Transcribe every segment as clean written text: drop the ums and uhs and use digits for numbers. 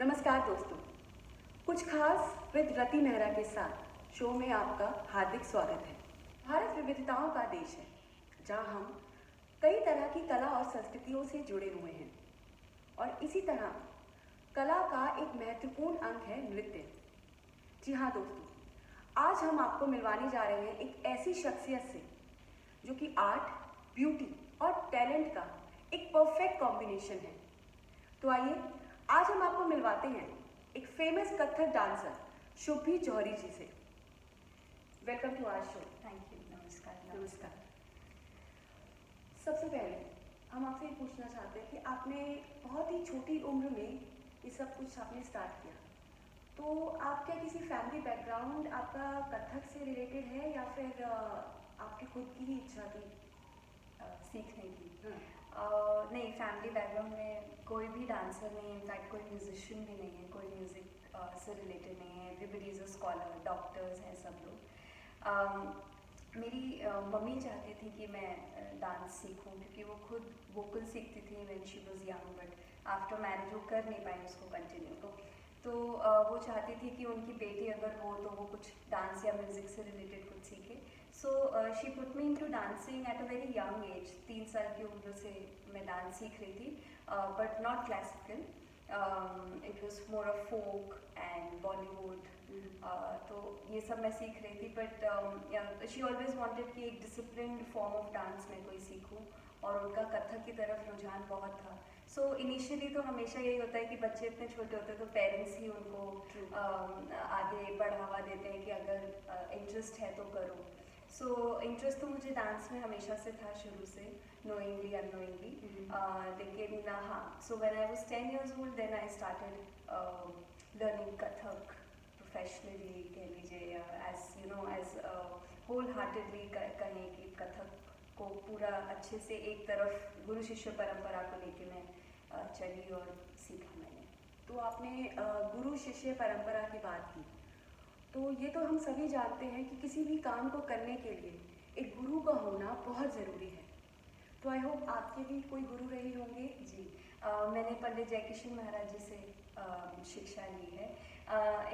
नमस्कार दोस्तों, कुछ खास विद रति मेहरा के साथ शो में आपका हार्दिक स्वागत है। भारत विविधताओं का देश है, जहां हम कई तरह की कला और संस्कृतियों से जुड़े हुए हैं और इसी तरह कला का एक महत्वपूर्ण अंग है नृत्य। जी हाँ दोस्तों, आज हम आपको मिलवाने जा रहे हैं एक ऐसी शख्सियत से जो कि आर्ट, ब्यूटी और टैलेंट का एक परफेक्ट कॉम्बिनेशन है। तो आइए आज हम आपको मिलवाते हैं एक फेमस कथक डांसर शुभि जौहरी जी से। Welcome to our show. Thank you. नमस्कार। नमस्कार। सबसे पहले हम आपसे ये पूछना चाहते हैं कि आपने बहुत ही छोटी उम्र में ये सब कुछ आपने स्टार्ट किया, तो आप क्या किसी फैमिली बैकग्राउंड आपका कथक से रिलेटेड है या फिर आपकी खुद की ही इच्छा थी सीखने की? हाँ। नहीं, फैमिली बैकग्राउंड में कोई भी डांसर नहीं है, इनफैक्ट कोई म्यूजिशियन भी नहीं है, कोई म्यूज़िक से रिलेटेड नहीं है। Everybody is a scholar, doctors हैं सब लोग। मेरी मम्मी चाहती थी कि मैं डांस सीखूं क्योंकि वो खुद वोकल सीखती थी when she was young, but after marriage वो कर नहीं पाई उसको कंटिन्यू। तो वो चाहती थी कि उनकी बेटी अगर हो तो वो कुछ डांस या म्यूज़िक से रिलेटेड कुछ सीखे। So she put me into dancing at a very young age. 3 साल की उम्र से मैं डांस सीख रही थी, but not classical. It was more of folk and Bollywood. तो ये सब मैं सीख रही थी, बट शी ऑलवेज वांटेड कि एक डिसिप्लिन्ड फॉर्म ऑफ डांस में कोई सीखूं, और उनका कथक की तरफ रुझान बहुत था। सो इनिशियली तो हमेशा यही होता है कि बच्चे इतने छोटे होते हैं तो पेरेंट्स ही उनको आगे बढ़ावा देते हैं कि अगर इंटरेस्ट है तो करो। सो इंटरेस्ट तो मुझे डांस में हमेशा से था शुरू से, नोइंगली अननोइंगली। लेकिन हाँ, so when I was 10 years old then I started learning Kathak professionally कह लीजिए, या as you know as wholeheartedly कहें कि कथक को पूरा अच्छे से एक तरफ गुरु शिष्य परंपरा को लेके मैं चली और सीखा मैंने। तो आपने गुरु शिष्य परंपरा की बात की, तो ये तो हम सभी जानते हैं कि किसी भी काम को करने के लिए एक गुरु का होना बहुत ज़रूरी है। तो आई होप आपके भी कोई गुरु रहे होंगे। जी, मैंने पंडित जयकिशन महाराज जी से शिक्षा ली है।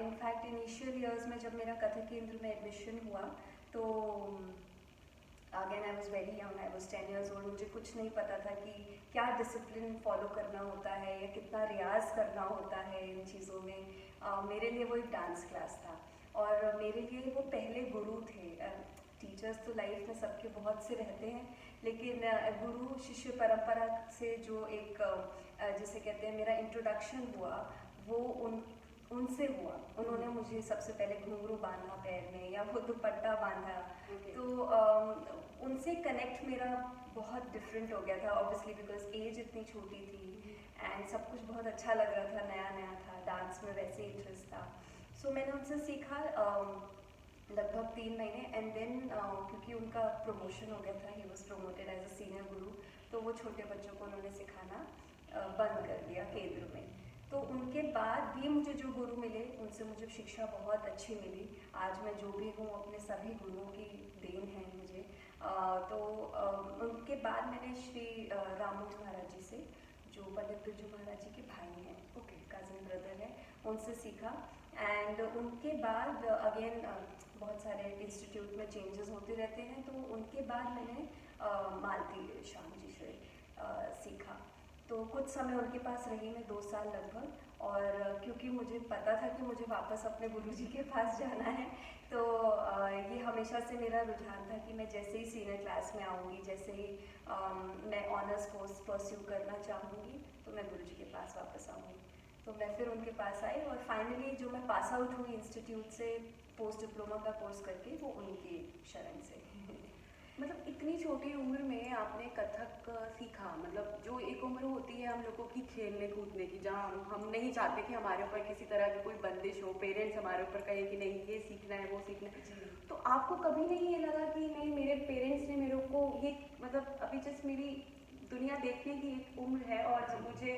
इनफैक्ट इनिशियल ईयर्स में जब मेरा कथक केंद्र में एडमिशन हुआ तो again I was very young, I was 10 years old। मुझे कुछ नहीं पता था कि क्या डिसिप्लिन फॉलो करना होता है या कितना रियाज करना होता है इन चीज़ों में। मेरे लिए वो एक डांस क्लास था और मेरे लिए वो पहले गुरु थे। टीचर्स तो लाइफ में सबके बहुत से रहते हैं, लेकिन गुरु शिष्य परंपरा से जो एक जिसे कहते हैं मेरा इंट्रोडक्शन हुआ, वो उनसे हुआ। उन्होंने मुझे सबसे पहले घुंघरू बांधा पैर में या वो दुपट्टा बांधा। तो उनसे कनेक्ट मेरा बहुत डिफरेंट हो गया था, ऑब्वियसली बिकॉज एज इतनी छोटी थी एंड सब कुछ बहुत अच्छा लग रहा था, नया नया था, डांस में वैसे इंटरेस्ट था। सो मैंने उनसे सीखा लगभग 3 महीने एंड देन क्योंकि उनका प्रमोशन हो गया था, he was promoted as a senior guru, तो वो छोटे बच्चों को उन्होंने सिखाना बंद कर दिया केंद्र में। तो उनके बाद भी मुझे जो गुरु मिले उनसे मुझे शिक्षा बहुत अच्छी मिली। आज मैं जो भी हूँ अपने सभी गुरुओं की देन है मुझे। उनके बाद मैंने श्री रामूज महाराज जी से, जो पंडित बिरजू महाराज जी के भाई हैं, ओके कज़न ब्रदर हैं, उनसे सीखा। एंड उनके बाद अगेन बहुत सारे इंस्टीट्यूट में चेंजेस होते रहते हैं, तो उनके बाद मैंने मालती श्याम जी से सीखा। तो कुछ समय उनके पास रही मैं, 2 साल लगभग, और क्योंकि मुझे पता था कि मुझे वापस अपने गुरुजी के पास जाना है, तो ये हमेशा से मेरा रुझान था कि मैं जैसे ही सीनियर क्लास में आऊँगी, जैसे ही मैं ऑनर्स कोर्स परस्यू करना चाहूँगी, तो मैं गुरुजी के पास वापस आऊँगी। तो मैं फिर उनके पास आई और फाइनली जो मैं पास आउट हुई इंस्टीट्यूट से पोस्ट डिप्लोमा का कोर्स करके, वो उनकी शरण से। मतलब इतनी छोटी उम्र में आपने कथक सीखा, मतलब जो एक उम्र होती है हम लोगों की खेलने कूदने की, जहाँ हम नहीं चाहते कि हमारे ऊपर किसी तरह की कोई बंदिश हो, पेरेंट्स हमारे ऊपर कहें कि नहीं ये सीखना है वो सीखना है, तो आपको कभी नहीं ये लगा कि नहीं मेरे पेरेंट्स ने मेरे को ये मतलब अभी जस्ट मेरी दुनिया देखने की एक उम्र है और मुझे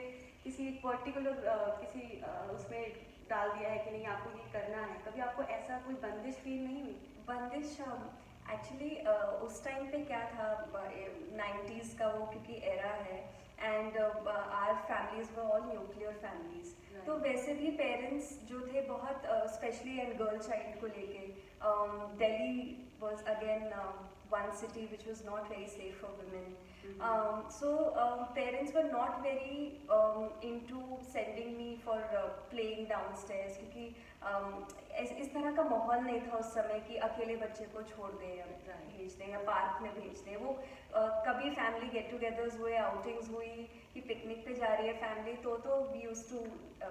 किसी एक पर्टिकुलर उसमें डाल दिया है कि नहीं आपको ये करना है, कभी आपको ऐसा कोई बंदिश फील नहीं हुई? बंदिश एक्चुअली उस टाइम पे क्या था, 90s का वो क्योंकि एरा है, and and our families were all nuclear families. तो वैसे भी पेरेंट्स जो थे बहुत स्पेशली एंड गर्ल चाइल्ड को लेके, Delhi was again one city which was not very safe for women. So parents were not very into sending me for playing downstairs, क्योंकि इस तरह का माहौल नहीं था उस समय कि अकेले बच्चे को छोड़ दें या भेज दें या पार्क में भेज दें। वो कभी फैमिली गेट टुगेदर्स हुए, आउटिंग्स हुई कि पिकनिक पे जा रही है फैमिली, तो we used to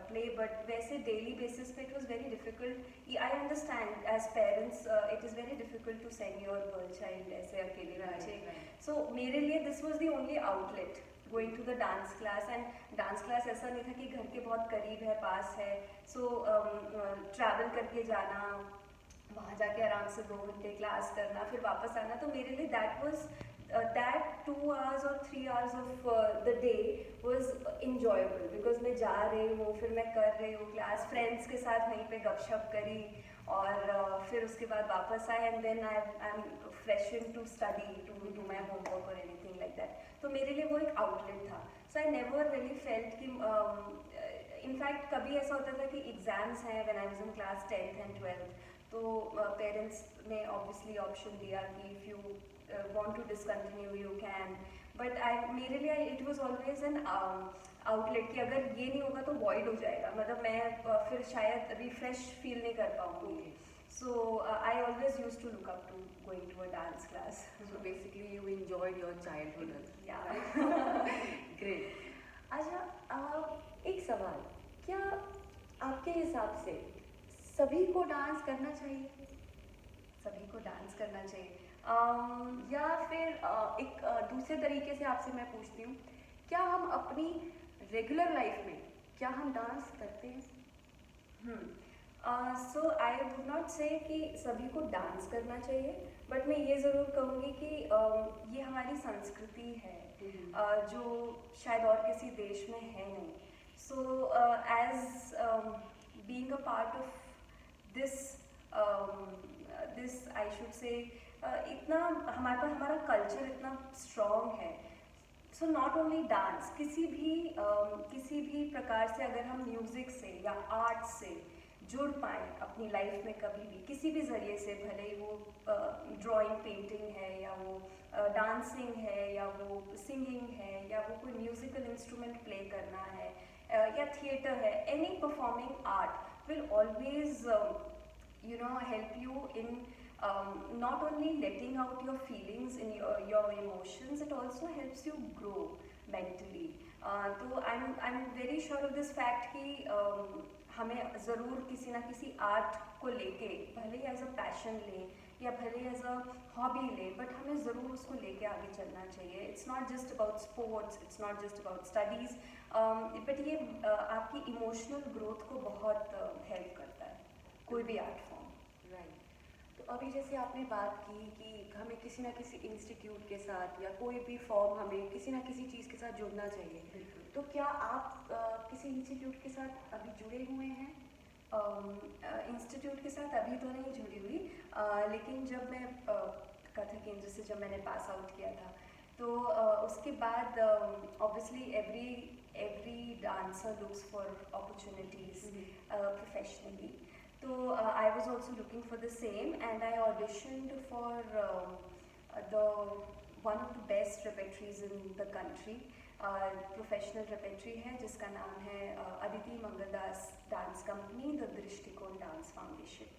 play, but वैसे डेली बेसिस पे it was very difficult. I understand as parents it is very difficult to send your girl child ऐसे अकेले बच्चे। सो मेरे लिए this was the only outlet, going to the dance class. And dance class ऐसा नहीं था कि घर के बहुत करीब है, पास है, सो ट्रैवल करके जाना, वहाँ जाके आराम से 2 घंटे क्लास करना, फिर वापस आना। तो मेरे लिए that was that 2 hours or 3 hours of the day was enjoyable, because मैं जा रही हूँ, फिर मैं कर रही हूँ क्लास, फ्रेंड्स के साथ वहीं पे गपशप करी, और फिर उसके बाद वापस आए, and then I am freshen to study, to do my homework और एनीथिंग लाइक दैट। तो मेरे लिए वो एक आउटलेट था। So I never really felt कि इनफैक्ट कभी ऐसा होता था कि एग्जाम्स हैं when I was in class 10th and 12th, तो पेरेंट्स ने ऑब्वियसली ऑप्शन दिया कि if you want to discontinue you can, but मेरे लिए it was always an outlet कि अगर ये नहीं होगा तो void हो जाएगा, मतलब मैं फिर शायद refresh feel नहीं कर पाऊँगी। So I always used to look up to going to a dance class. So basically you enjoyed your childhood. Yeah. Great. अच्छा, एक सवाल, क्या आपके हिसाब से सभी को डांस करना चाहिए? सभी को डांस करना चाहिए। या फिर एक दूसरे तरीके से आपसे मैं पूछती हूँ, क्या हम अपनी रेगुलर लाइफ में क्या हम डांस करते हैं? सो आई वुड नॉट से कि सभी को डांस करना चाहिए, बट मैं ये ज़रूर कहूँगी कि ये हमारी संस्कृति है, जो शायद और किसी देश में है नहीं। So as being a part of this I should say इतना हमारा कल्चर इतना स्ट्रॉन्ग है। सो नॉट ओनली डांस, किसी भी प्रकार से अगर हम म्यूज़िक से या आर्ट से जुड़ पाएँ अपनी लाइफ में, कभी भी किसी भी ज़रिए से, भले ही वो ड्राइंग, पेंटिंग है, या वो डांसिंग है, या वो सिंगिंग है, या वो कोई म्यूज़िकल इंस्ट्रूमेंट प्ले करना है, या थिएटर है, any performing art will always help you in not only letting out your feelings in your emotions, it also helps you grow mentally. तो I'm very sure of this fact कि हमें ज़रूर किसी ना किसी आर्ट को लेके, भले ही एज अ पैशन लें या भले एज अ हॉबी लें, बट हमें ज़रूर उसको लेके आगे चलना चाहिए। It's not just about sports, it's not just about studies, but ये आपकी इमोशनल ग्रोथ को बहुत हेल्प करता है, कोई भी आर्ट फॉर्म। राइट। तो अभी जैसे आपने बात की कि हमें किसी ना किसी इंस्टीट्यूट के साथ या कोई भी फॉर्म, हमें किसी ना किसी चीज़ के साथ जुड़ना चाहिए, तो क्या आप किसी इंस्टीट्यूट के साथ अभी जुड़े हुए हैं? इंस्टीट्यूट के साथ अभी तो नहीं जुड़ी हुई, लेकिन जब मैं कथक केंद्र से जब मैंने पास आउट किया था, तो उसके बाद obviously every dancer looks for opportunities professionally. So I was also looking for the same, and I auditioned for one of the best repertories in the country. Professional repertory है जिसका नाम है Aditi Mangaldas dance company, the Drishtikon dance foundation.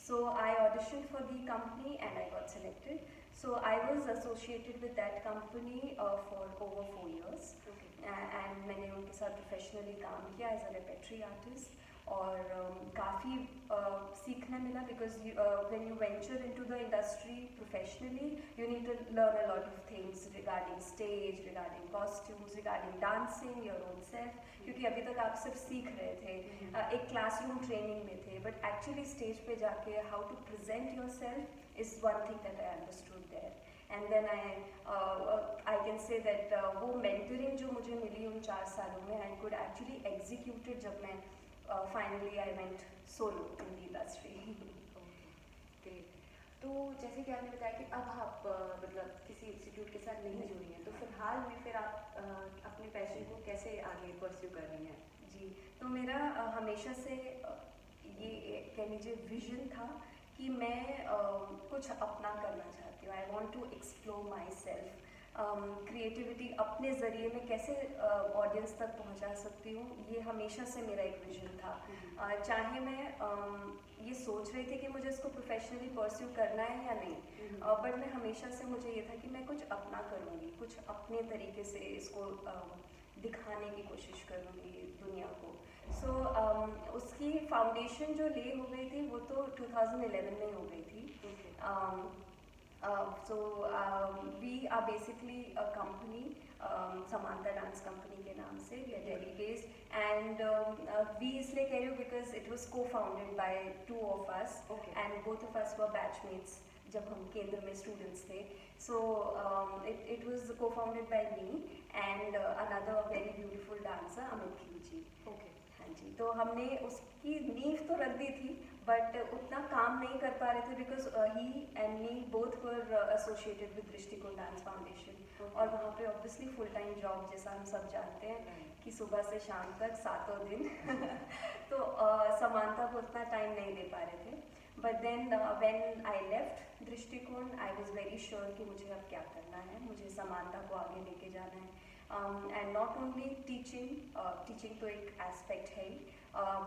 So I auditioned for the company and I got selected. So I was associated with that company for over 4 years. And मैंने उनके साथ professionally काम किया as a repertory artist, और काफ़ी सीखने मिला, because when you venture into the industry professionally you need to learn a lot of things regarding stage, regarding costumes, regarding dancing, your own self, क्योंकि अभी तक आप सिर्फ सीख रहे थे, एक क्लासरूम ट्रेनिंग में थे, बट एक्चुअली स्टेज पे जाके how to present yourself is one thing that I understood there. And then I can say that वो मेंटरिंग जो मुझे मिली उन 4 सालों में, आई कुड एक्चुअली एग्जीक्यूटेड जब मैं finally I went solo in the industry. Great. तो जैसे कि आपने बताया कि अब आप मतलब किसी इंस्टीट्यूट के साथ नहीं जुड़ी हैं, तो फिलहाल में फिर आप अपने पैशन पैशन को कैसे आगे परस्यू कर रही हैं? जी, तो मेरा हमेशा से ये कह लीजिए विजन था कि मैं कुछ अपना करना चाहती हूँ। I want to explore myself, creativity अपने ज़रिए में कैसे ऑडियंस तक पहुँचा सकती हूँ, ये हमेशा से मेरा एक विजन था। चाहे मैं ये सोच रही थी कि मुझे इसको प्रोफेशनली परस्यू करना है या नहीं, बट मैं हमेशा से मुझे ये था कि मैं कुछ अपना करूँगी, कुछ अपने तरीके से इसको दिखाने की कोशिश करूँगी दुनिया को। सो उसकी फाउंडेशन जो ले हो गई थी वो तो 2011 में हो गई थी। So we are basically a company, Samantha Dance Company के नाम से, we are Delhi based, and we इसलिए कह रही हूँ because it was co-founded by two of us, and both of us were batchmates जब हम केंद्र में स्टूडेंट्स थे. So it was co-founded by me and another very beautiful dancer Amit Khilji. हाँ जी, तो हमने उसकी नींव तो रख दी थी बट उतना काम नहीं कर पा रहे थे because he and me both were associated with दृष्टिकोण डांस फाउंडेशन, और वहाँ पे ऑब्वियसली फुल टाइम जॉब जैसा हम सब जानते हैं कि सुबह से शाम तक सातों दिन तो समानता को उतना टाइम नहीं दे पा रहे थे. But then when I left दृष्टिकोण आई वाज वेरी श्योर कि मुझे अब क्या करना है, मुझे समानता को आगे लेके जाना है. And not only teaching, teaching तो एक aspect है,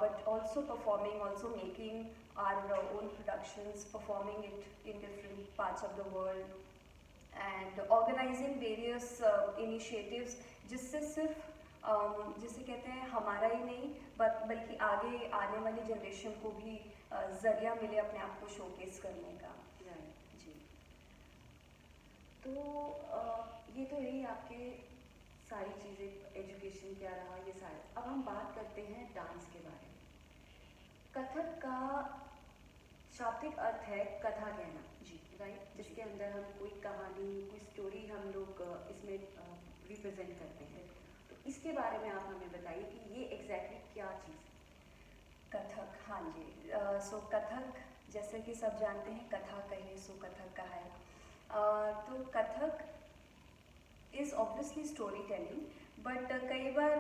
but also performing, also making our own productions, performing it in different parts of the world, and organizing various initiatives जिससे सिर्फ जिसे कहते हैं हमारा ही नहीं बल्कि आगे आने वाली जनरेशन को भी जरिया मिले अपने आप को शोकेस करने का. जी, तो ये तो यही आपके सारी चीज़ें, एजुकेशन क्या रहा ये सारे. अब हम बात करते हैं डांस के बारे में. कथक का शाब्दिक अर्थ है कथा कहना. जी, राइट, जिसके अंदर हम कोई कहानी, कोई स्टोरी हम लोग इसमें रिप्रेजेंट करते हैं. तो इसके बारे में आप हमें बताइए कि ये एग्जैक्टली क्या चीज़ है कथक. हाँ जी, सो कथक जैसे कि सब जानते हैं, कथा कहे सो कथक कहा है. तो Kathak is obviously story telling, but कई बार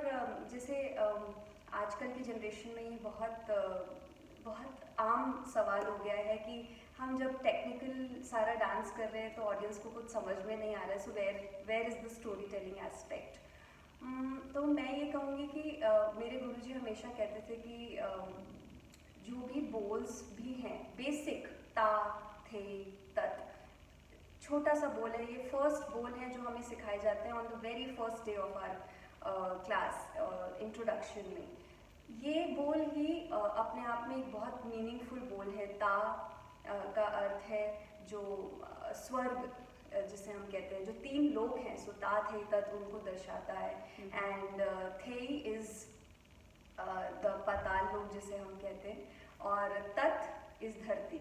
जैसे आजकल की जनरेशन में ये बहुत आम सवाल हो गया है कि हम जब टेक्निकल सारा डांस कर रहे हैं तो ऑडियंस को कुछ समझ में नहीं आ रहा है. So where is the story telling aspect. तो मैं ये कहूँगी कि मेरे गुरुजी हमेशा कहते थे कि जो भी बोल्स भी हैं, बेसिक ता थे तत, छोटा सा बोल है, ये फर्स्ट बोल है जो हमें सिखाए जाते हैं on the very first day of our class introduction में. ये बोल ही अपने आप में एक बहुत मीनिंगफुल बोल है. ता का अर्थ है जो स्वर्ग जिसे हम कहते हैं, जो तीन लोक हैं, सो ता थे तत उनको दर्शाता है. एंड थे इज़ द पाताल लोक जिसे हम कहते हैं, और तत इज़ धरती.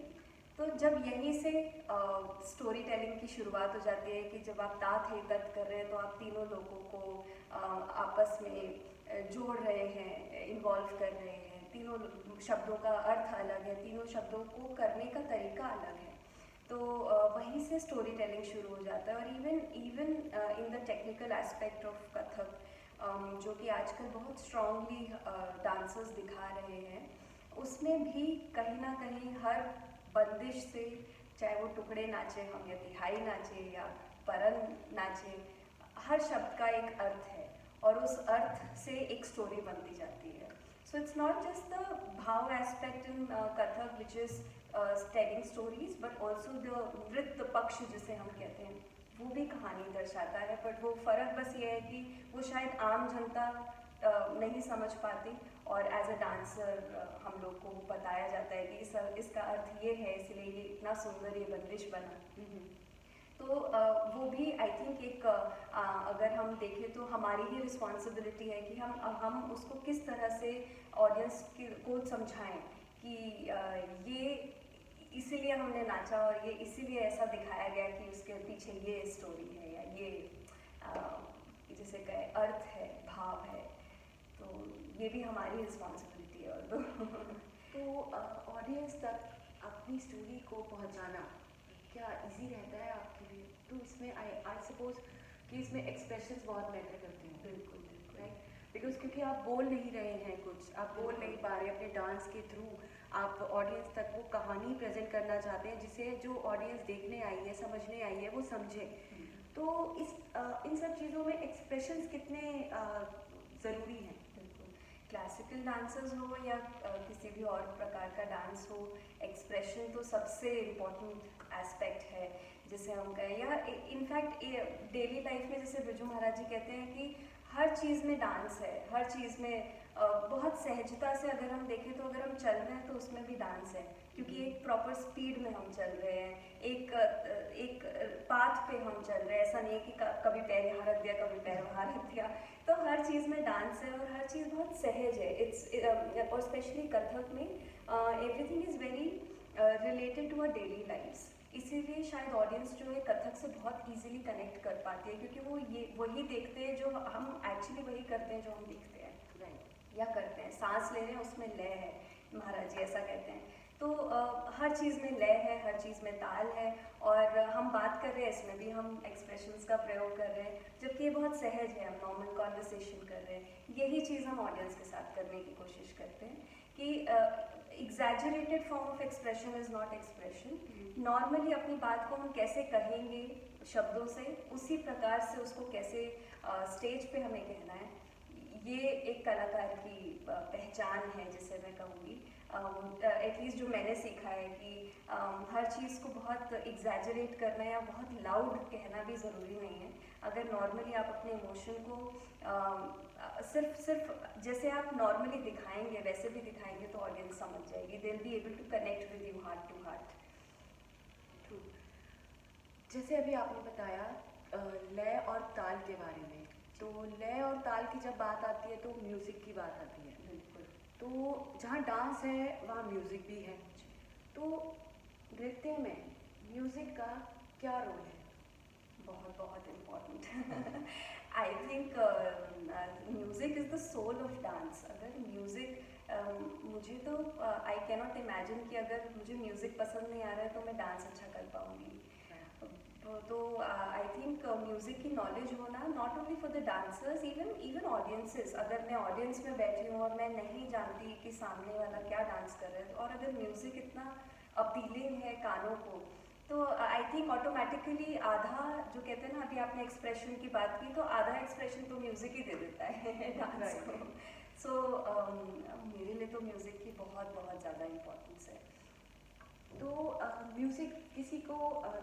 तो जब यहीं से स्टोरी टेलिंग की शुरुआत हो जाती है कि जब आप ता थे तत कर रहे हैं तो आप तीनों लोगों को आपस में जोड़ रहे हैं, इन्वॉल्व कर रहे हैं. तीनों शब्दों का अर्थ अलग है, तीनों शब्दों को करने का तरीका अलग है. तो वहीं से स्टोरी टेलिंग शुरू हो जाता है. और even in the technical aspect of Kathak, जो कि आजकल बहुत स्ट्रांगली डांसर्स दिखा रहे हैं, उसमें भी कहीं ना कहीं हर बंदिश से, चाहे वो टुकड़े नाचे हम या तिहाई नाचे या परन नाचे, हर शब्द का एक अर्थ है और उस अर्थ से एक स्टोरी बनती जाती है. So it's not just the bhav aspect in Kathak which is telling stories, but also the nritya paksha जिसे हम कहते हैं वो भी कहानी दर्शाता है. बट वो फ़र्क बस ये है कि वो शायद आम जनता नहीं समझ पाती, और एज अ डांसर हम लोग को बताया जाता है कि इसका अर्थ ये है, इसलिए ये इतना सुंदर ये बंदिश बना. तो वो भी आई थिंक एक अगर हम देखें तो हमारी ही रिस्पॉन्सिबिलिटी है कि हम उसको किस तरह से ऑडियंस को समझाएं कि ये इसीलिए हमने नाचा और ये इसीलिए ऐसा दिखाया गया कि उसके पीछे ये स्टोरी है या ये जिसे कहे अर्थ है, भाव है. तो ये भी हमारी रिस्पॉन्सिबिलिटी है. और तो ऑडियंस तक अपनी स्टोरी को पहुंचाना क्या इजी रहता है आपके लिए? तो इसमें आई सपोज कि इसमें एक्सप्रेशंस बहुत मैटर करते हैं. बिल्कुल, राइट. बिकॉज क्योंकि आप बोल नहीं रहे हैं कुछ, आप बोल नहीं पा रहे अपने डांस के थ्रू, आप ऑडियंस तक वो कहानी प्रेजेंट करना चाहते हैं जिसे जो ऑडियंस देखने आई है, समझने आई है, वो समझे। तो इन सब चीज़ों में एक्सप्रेशंस कितने ज़रूरी हैं? क्लासिकल डांसर्स हो या किसी भी और प्रकार का डांस हो, एक्सप्रेशन तो सबसे इम्पोर्टेंट एस्पेक्ट है जिसे हम कहें, या इनफैक्ट डेली लाइफ में जैसे बिरजू महाराज जी कहते हैं कि हर चीज़ में डांस है, हर चीज़ में बहुत सहजता से अगर हम देखें तो अगर हम चल रहे हैं तो उसमें भी डांस है, क्योंकि एक प्रॉपर स्पीड में हम चल रहे हैं, एक पाथ पे हम चल रहे हैं। ऐसा नहीं है कि कभी पैर यहाँ रख दिया, कभी पैर वहाँ रख दिया। तो हर चीज़ में डांस है और हर चीज़ बहुत सहज है। और स्पेशली कथक में everything is very related to our daily lifes. इसीलिए शायद ऑडियंस जो है कथक से बहुत इजीली कनेक्ट कर पाती है, क्योंकि वो ये वही देखते हैं जो हम एक्चुअली वही करते हैं जो हम दिखते हैं या करते हैं। सांस ले रहे हैं उसमें लय है, महाराज जी ऐसा कहते हैं। तो हर चीज़ में लय है, हर चीज़ में ताल है, और हम बात कर रहे हैं इसमें भी हम एक्सप्रेशंस का प्रयोग कर रहे हैं, जबकि ये बहुत सहज है, हम नॉर्मल कॉन्वर्सेशन कर रहे हैं। यही चीज़ हम ऑडियंस के साथ करने की कोशिश करते हैं कि exaggerated form of expression is not expression. Normally अपनी बात को हम कैसे कहेंगे शब्दों से, उसी प्रकार से उसको कैसे स्टेज पे हमें कहना है, ये एक कलाकार की पहचान है जिसे मैं कहूँगी। एटलीस्ट जो मैंने सीखा है कि हर चीज़ को बहुत एग्जैजरेट करना या बहुत लाउड कहना भी ज़रूरी नहीं है। अगर नॉर्मली आप अपने इमोशन को सिर्फ जैसे आप नॉर्मली दिखाएंगे वैसे भी दिखाएंगे तो ऑडियंस समझ जाएगी, they will be able to connect with you heart to heart. True. जैसे अभी आपने बताया लय और ताल के बारे में, तो लय और ताल की जब बात आती है तो म्यूज़िक की बात आती है। बिल्कुल। तो जहाँ डांस है वहाँ म्यूज़िक भी है, तो नृत्य में म्यूज़िक का क्या रोल है? बहुत बहुत important. I think music is the soul of dance. अगर म्यूज़िक मुझे तो आई कैनॉट इमेजिन कि अगर मुझे म्यूज़िक पसंद नहीं आ रहा है तो मैं डांस अच्छा कर पाऊँगी। तो आई थिंक म्यूज़िक की नॉलेज होना not only for the dancers, even audiences. अगर मैं ऑडियंस में बैठी हूँ और मैं नहीं जानती कि सामने वाला क्या डांस कर रहा है, और अगर म्यूज़िक इतना अपीलिंग है कानों को, तो आई थिंक ऑटोमेटिकली आधा, जो कहते हैं ना, अभी आपने एक्सप्रेशन की बात की, तो आधा एक्सप्रेशन तो म्यूज़िक ही दे देता है डांस को। सो मेरे लिए तो म्यूज़िक की बहुत बहुत ज़्यादा इम्पोर्टेंस है। तो म्यूज़िक किसी को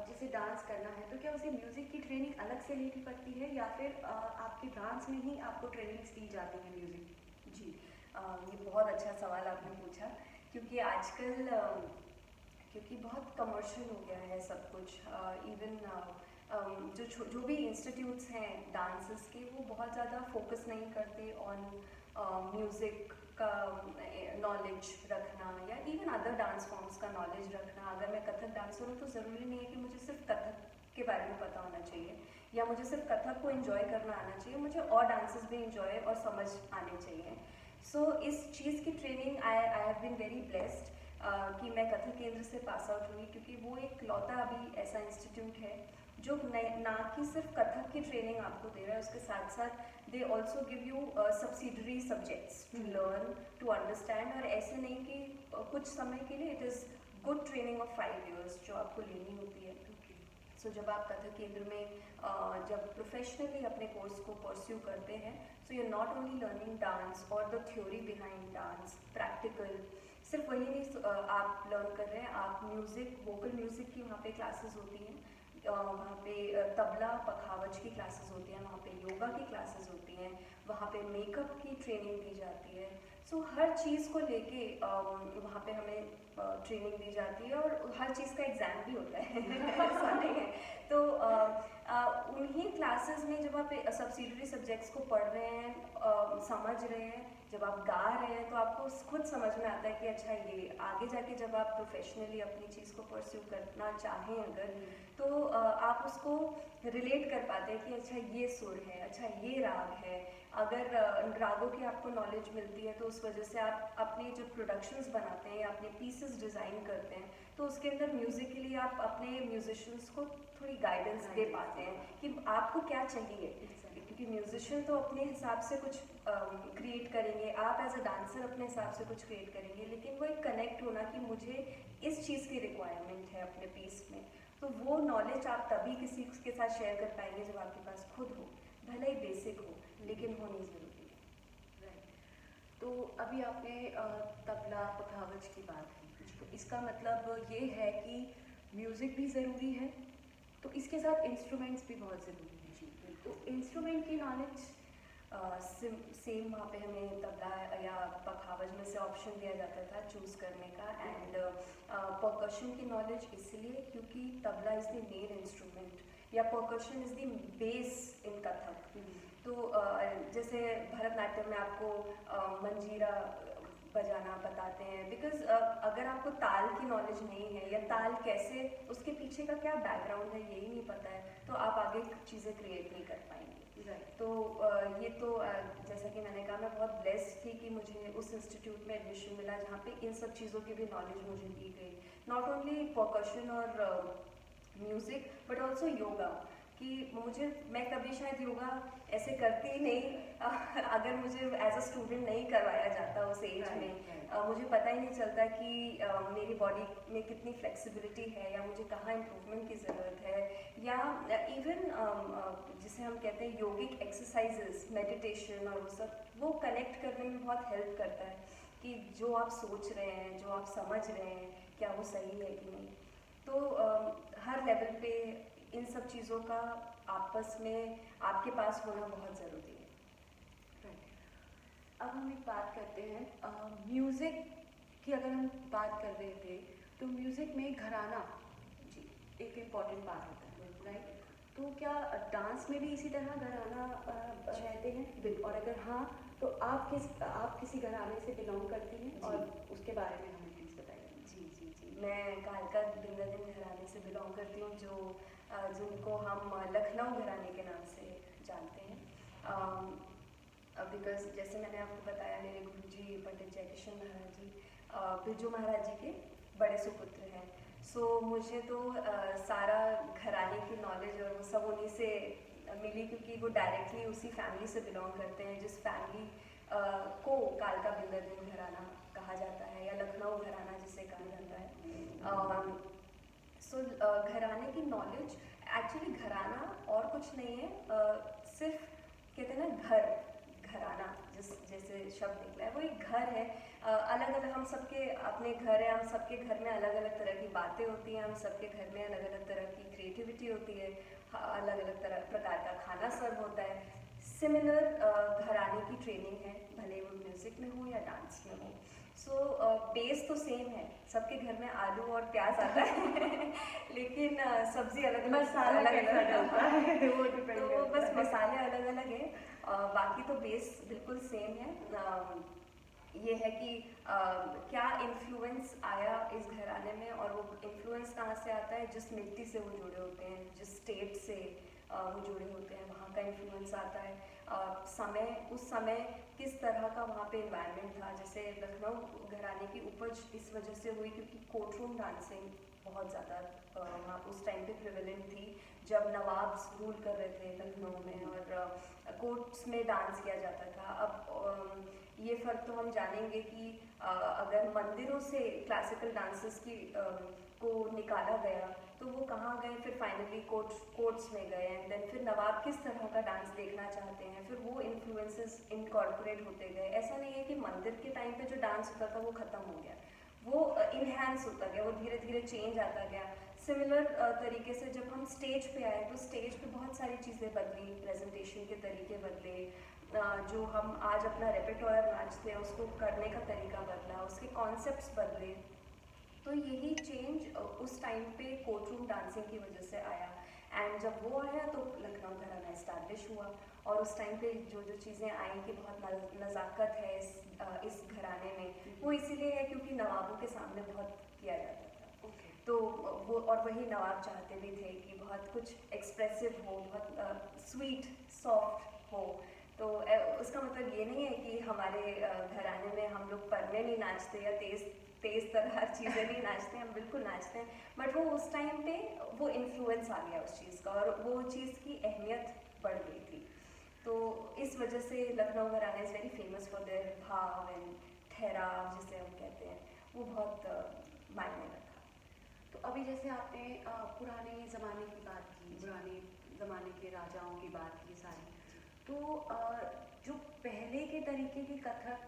जैसे डांस करना है तो क्या उसे म्यूज़िक की ट्रेनिंग अलग से लेनी पड़ती है, या फिर आपके डांस में ही आपको ट्रेनिंग्स दी जाती है म्यूज़िक? जी, ये बहुत अच्छा सवाल आपने पूछा, क्योंकि आजकल क्योंकि बहुत कमर्शियल हो गया है सब कुछ। इवन जो भी इंस्टीट्यूट्स हैं डांसेस के, वो बहुत ज़्यादा फोकस नहीं करते ऑन म्यूज़िक का नॉलेज रखना, या इवन अदर डांस फॉर्म्स का नॉलेज रखना। अगर मैं कथक डांसर हूँ तो ज़रूरी नहीं है कि मुझे सिर्फ कथक के बारे में पता होना चाहिए, या मुझे सिर्फ कथक को एंजॉय करना आना चाहिए, मुझे और डांसेस भी एंजॉय और समझ आने चाहिए। सो इस चीज़ की training I have been very blessed कि मैं कथक केंद्र से पास आउट हुई, क्योंकि वो एक लौता अभी ऐसा इंस्टीट्यूट है जो ना कि सिर्फ कथक की ट्रेनिंग आपको दे रहा है, उसके साथ साथ they also give you subsidiary subjects to learn, to understand. और ऐसे नहीं कि कुछ समय के लिए, it is good training of 5 years जो आपको लेनी होती है। सो जब आप कथक केंद्र में जब प्रोफेशनली अपने कोर्स को परस्यू करते हैं, so you are not only learning dance और the theory behind dance, practical, सिर्फ वही नहीं आप लर्न कर रहे हैं, आप म्यूज़िक, वोकल म्यूज़िक की वहाँ पे क्लासेस होती हैं, वहाँ पे तबला पखावज की क्लासेस होती हैं, वहाँ पे योगा की क्लासेस होती हैं, वहाँ पे मेकअप की ट्रेनिंग दी जाती है। सो हर चीज़ को लेके वहाँ पे हमें ट्रेनिंग दी जाती है, और हर चीज़ का एग्ज़ाम भी होता है ऐसा नहीं है। तो उन्हीं क्लासेस में जब आप सब्सिडरी सब्जेक्ट्स को पढ़ रहे हैं, समझ रहे हैं, जब आप गा रहे हैं, तो आपको खुद समझ में आता है कि अच्छा, ये आगे जाके जब आप प्रोफेशनली अपनी चीज़ को परस्यू करना चाहें अगर, तो आप उसको रिलेट कर पाते हैं कि अच्छा ये सुर है, अच्छा ये राग है। अगर रागों की आपको नॉलेज मिलती है तो उस वजह से आप अपने जो प्रोडक्शंस बनाते हैं या अपने पीसेस डिज़ाइन करते हैं, तो उसके अंदर म्यूज़िक के लिए आप अपने म्यूजिशियंस को थोड़ी गाइडेंस दे पाते हैं कि आपको क्या चाहिए, क्योंकि क्योंकि म्यूजिशियन तो अपने हिसाब से कुछ क्रिएट करेंगे, आप एज अ डांसर अपने हिसाब से कुछ क्रिएट करेंगे, लेकिन वो एक कनेक्ट होना कि मुझे इस चीज़ की रिक्वायरमेंट है अपने पीस में, तो वो नॉलेज आप तभी किसी के साथ शेयर कर पाएंगे जब आपके पास खुद हो, भले ही बेसिक हो, लेकिन होनी ज़रूरी है। राइट। तो अभी आपने तबला पखावज की बात की, तो इसका मतलब ये है कि म्यूज़िक भी ज़रूरी है, तो इसके साथ इंस्ट्रूमेंट्स भी बहुत ज़रूरी है। जी, तो इंस्ट्रूमेंट की नॉलेज सेम वहाँ पे हमें तबला या पखावज में से ऑप्शन दिया जाता था चूज़ करने का, एंड परकशन की नॉलेज इसलिए क्योंकि tabla is the main instrument या percussion is the base in Kathak. तो जैसे भरतनाट्यम में आपको मंजीरा बजाना बताते हैं, बिकॉज अगर आपको ताल की नॉलेज नहीं है या ताल कैसे, उसके पीछे का क्या बैकग्राउंड है यही नहीं पता है, तो आप आगे चीज़ें क्रिएट नहीं कर पाएंगे। तो ये तो जैसा कि मैंने कहा, मैं बहुत ब्लेस्ड थी कि मुझे उस इंस्टीट्यूट में एडमिशन मिला जहाँ पे इन सब चीज़ों की भी नॉलेज मुझे दी गई, नॉट ओनली परकशन और म्यूज़िक बट ऑल्सो योगा, कि मैं कभी शायद योगा ऐसे करती ही नहीं अगर मुझे एज अ स्टूडेंट नहीं करवाया जाता उस एज में। मुझे पता ही नहीं चलता कि मेरी बॉडी में कितनी फ्लेक्सिबिलिटी है या मुझे कहाँ इम्प्रूवमेंट की ज़रूरत है, या इवन जिसे हम कहते हैं योगिक एक्सरसाइजेस, मेडिटेशन और वो सब, वो कनेक्ट करने में बहुत हेल्प करता है कि जो आप सोच रहे हैं, जो आप समझ रहे हैं, क्या वो सही है कि नहीं। तो हर लेवल पे इन सब चीज़ों का आपस में आपके पास होना बहुत ज़रूरी है। अब हम एक बात करते हैं म्यूज़िक की। अगर हम बात कर रहे थे तो म्यूज़िक में घराना जी एक इम्पॉर्टेंट पार्ट होता है, राइट? तो क्या डांस में भी इसी तरह घराना रहते हैं? और अगर हाँ, तो आप किसी घराने से बिलोंग करती हैं और उसके बारे में हमें प्लीज़ बताइए। जी, मैं कालका बिंदादिन घराने से बिलोंग करती हूँ, जिनको हम लखनऊ घराने के नाम से जानते हैं, बिकॉज जैसे मैंने आपको बताया, मेरे गुरुजी पंडित जयकिशन महाराज जी बिरजू महाराज जी के बड़े सुपुत्र हैं। सो मुझे तो सारा घराने की नॉलेज और वो सब उन्हीं से मिली, क्योंकि वो डायरेक्टली उसी फैमिली से बिलोंग करते हैं जिस फैमिली को कालका बिंदादिन घराना कहा जाता है या लखनऊ घराना जिसे कहा जाता है। सो घराने की नॉलेज, एक्चुअली घराना और कुछ नहीं है, सिर्फ कहते हैं ना घराना, जैसे शब्द निकला है, वो एक घर है। अलग अलग हम सबके अपने घर है, हम सबके घर में अलग अलग तरह की बातें होती हैं, हम सबके घर में अलग अलग तरह की क्रिएटिविटी होती है, अलग अलग प्रकार का खाना सर्व होता है। सिमिलर घराने की ट्रेनिंग है, भले वो म्यूज़िक में हो या डांस में हो। सो बेस तो सेम है, सबके घर में आलू और प्याज आता है लेकिन सब्जी अलग अलग है वो डिपेंड तो बस मसाले अलग अलग है, बाकी तो बेस बिल्कुल सेम है। ये है कि क्या इन्फ्लुएंस आया इस घराने में, और वो इन्फ्लुएंस कहाँ से आता है, जिस मिट्टी से वो जुड़े होते हैं, जिस स्टेट से वो जुड़े होते हैं, वहाँ का इन्फ्लुएंस आता है। उस समय किस तरह का वहाँ पे इन्वायरमेंट था, जैसे लखनऊ घराने की उपज इस वजह से हुई क्योंकि कोर्ट रूम डांसिंग बहुत ज़्यादा वहाँ उस टाइम पे प्रिवेलेंट थी, जब नवाब्स रूल कर रहे थे लखनऊ में और कोर्ट्स में डांस किया जाता था। अब ये फ़र्क तो हम जानेंगे कि अगर मंदिरों से क्लासिकल डांसेस को निकाला गया तो वो कहाँ गए, फिर फाइनली कोर्ट्स में गए, एंड देन फिर नवाब किस तरह का डांस देखना चाहते हैं, फिर वो इन्फ्लुएंसेस इनकॉर्पोरेट होते गए। ऐसा नहीं है कि मंदिर के टाइम पे जो डांस होता था वो ख़त्म हो गया, वो इन्हेंस होता गया, वो धीरे धीरे चेंज आता गया। सिमिलर तरीके से जब हम स्टेज पे आए तो स्टेज पे बहुत सारी चीज़ें बदली, प्रेजेंटेशन के तरीके बदले, जो हम आज अपना रेpertoire नाचते हैं उसको करने का तरीका बदला, उसके कॉन्सेप्ट्स बदले। तो यही चेंज उस टाइम पे कोर्ट रूम डांसिंग की वजह से आया, एंड जब वो आया तो लखनऊ घराना इस्टेब्लिश हुआ। और उस टाइम पे जो चीज़ें आई कि बहुत नज़ाकत है इस घराने में, वो इसीलिए है क्योंकि नवाबों के सामने बहुत किया जाता था। तो वो, और वही नवाब चाहते भी थे कि बहुत कुछ एक्सप्रेसिव हो, बहुत स्वीट सॉफ्ट हो। तो उसका मतलब ये नहीं है कि हमारे घराने में हम लोग परने नहीं नाचते या तेज़ तरह चीज़ें नहीं नाचते, हम बिल्कुल नाचते हैं, बट वो उस टाइम पे वो इन्फ्लुएंस आ गया उस चीज़ का और वो चीज़ की अहमियत बढ़ गई थी। तो इस वजह से लखनऊ घराना is very famous for their भाव एंड ठहराव जिसे हम कहते हैं, वो बहुत मायने रखा। तो अभी जैसे आपने पुराने ज़माने की बात की, पुराने ज़माने के राजाओं की बात की सारी, तो जो पहले के तरीके की कथक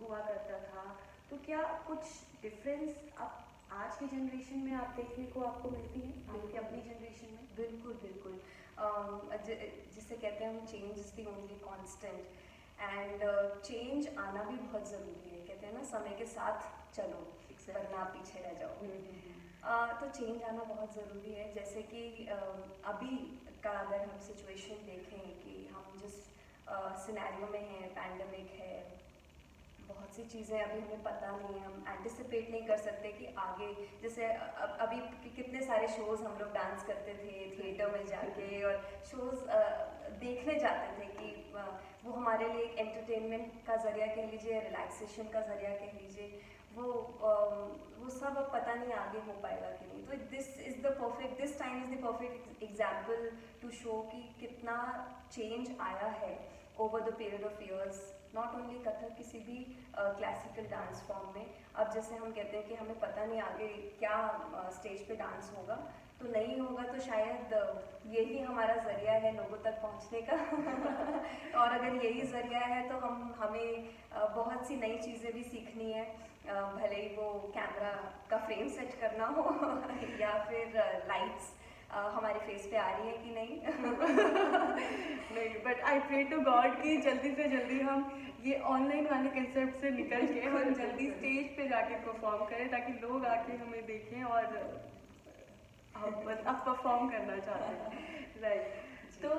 हुआ करता था, तो क्या कुछ डिफरेंस अब आज की जनरेशन में आप देखने को आपको मिलती है, आपकी अपनी जनरेशन में? बिल्कुल बिल्कुल। जिसे कहते हैं हम, change is the only constant, and change आना भी बहुत ज़रूरी है। कहते हैं ना, समय के साथ चलो वरना आप पीछे रह जाओ। तो चेंज आना बहुत ज़रूरी है। जैसे कि अभी का अगर हम सिचुएशन देखें कि हम जिस सिनेरियो में हैं, पैंडमिक है, बहुत सी चीज़ें अभी हमें पता नहीं है, हम एंटिसिपेट नहीं कर सकते कि आगे, जैसे अभी कितने सारे शोज़ हम लोग डांस करते थे थिएटर में जाके, और शोज़ देखने जाते थे कि वो हमारे लिए एक एंटरटेनमेंट का ज़रिया कह लीजिए, रिलैक्सेशन का ज़रिया कह लीजिए, वो सब अब पता नहीं आगे हो पाएगा कि नहीं। तो this time is the perfect example to show कि कितना चेंज आया है over the period of years, not only Kathak, किसी भी क्लासिकल डांस फॉर्म में। अब जैसे हम कहते हैं कि हमें पता नहीं आगे क्या स्टेज पे डांस होगा, तो नहीं होगा तो शायद यही हमारा ज़रिया है लोगों तक पहुंचने का और अगर यही ज़रिया है तो हमें बहुत सी नई चीज़ें भी सीखनी है, भले ही वो कैमरा का फ्रेम सेट करना हो या फिर लाइट्स हमारे फेस पे आ रही है कि नहीं नहीं, but I pray to God कि जल्दी से जल्दी हम ये ऑनलाइन वाले कंसेप्ट से निकल के हम जल्दी स्टेज पे जाके परफॉर्म करें, ताकि लोग आके हमें देखें और हम बस अब परफॉर्म करना चाहते हैं, राइट। तो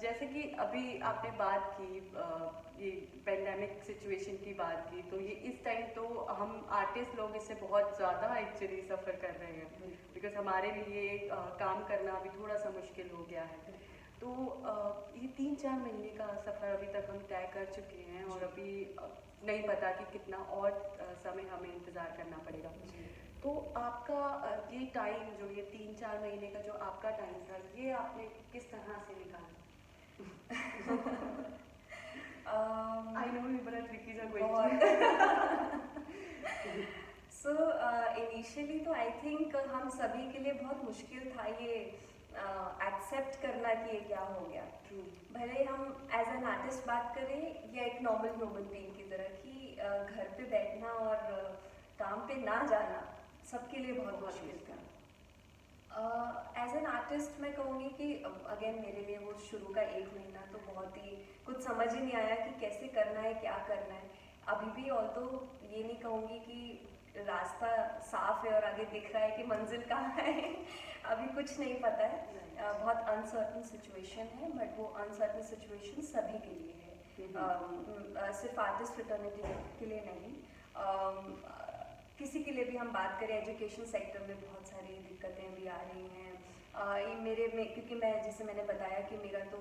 जैसे कि अभी आपने बात की ये पेंडेमिक सिचुएशन की बात की, तो ये इस टाइम तो हम आर्टिस्ट लोग इससे बहुत ज़्यादा एक्चुअली सफ़र कर रहे हैं, बिकॉज हमारे लिए काम करना अभी थोड़ा सा मुश्किल हो गया है। तो ये 3-4 महीने का सफ़र अभी तक हम तय कर चुके हैं, और अभी नहीं पता कि कितना और समय हमें इंतज़ार करना पड़ेगा। तो आपका ये टाइम, जो ये 3-4 महीने का जो आपका टाइम था, ये आपने किस तरह से निकाला? आई नो ये बड़ा ट्रिकी सा क्वेश्चन। सो इनिशियली तो आई थिंक हम सभी के लिए बहुत मुश्किल था ये एक्सेप्ट करना कि ये क्या हो गया। भले हम एज एन आर्टिस्ट बात करें या एक नॉर्मल ह्यूमन बीइंग की तरह, कि घर पे बैठना और काम पे ना जाना सबके लिए बहुत मुश्किल था। एज एन आर्टिस्ट मैं कहूँगी कि अगेन मेरे लिए वो शुरू का 1 महीना तो बहुत ही कुछ समझ ही नहीं आया कि कैसे करना है, क्या करना है। अभी भी ऑल्दो ये नहीं कहूँगी कि रास्ता साफ है और आगे दिख रहा है कि मंजिल कहाँ है अभी कुछ नहीं पता है। बहुत अनसर्टन सिचुएशन है, बट वो अनसर्टन सिचुएशन सभी के लिए है, सिर्फ आर्टिस्ट फ्रेटर्निटी के लिए नहीं। किसी के लिए भी हम बात करें, एजुकेशन सेक्टर में बहुत सारी दिक्कतें भी आ रही हैं। क्योंकि मैं, जैसे मैंने बताया कि मेरा तो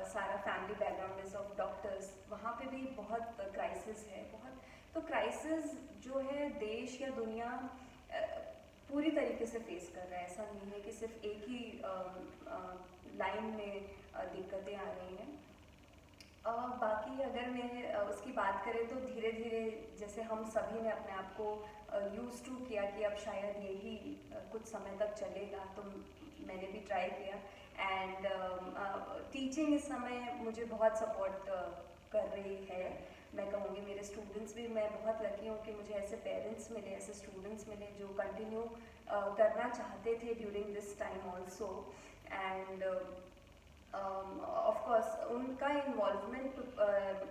सारा family background is of doctors, वहाँ पे भी बहुत क्राइसिस है, बहुत। तो क्राइसिस जो है देश या दुनिया पूरी तरीके से फेस कर रहा है। ऐसा नहीं है कि सिर्फ एक ही लाइन में दिक्कतें आ रही हैं। बाकी अगर मैं उसकी बात करें तो धीरे धीरे जैसे हम सभी ने अपने आप को यूज़ टू किया कि अब शायद यही कुछ समय तक चलेगा, तो मैंने भी ट्राई किया। एंड टीचिंग इस समय मुझे बहुत सपोर्ट कर रही है। मैं कहूँगी मेरे स्टूडेंट्स भी, मैं बहुत लकी हूँ कि मुझे ऐसे पेरेंट्स मिले, ऐसे स्टूडेंट्स मिले जो कंटिन्यू करना चाहते थे during this time also. End of course उनका इन्वॉल्वमेंट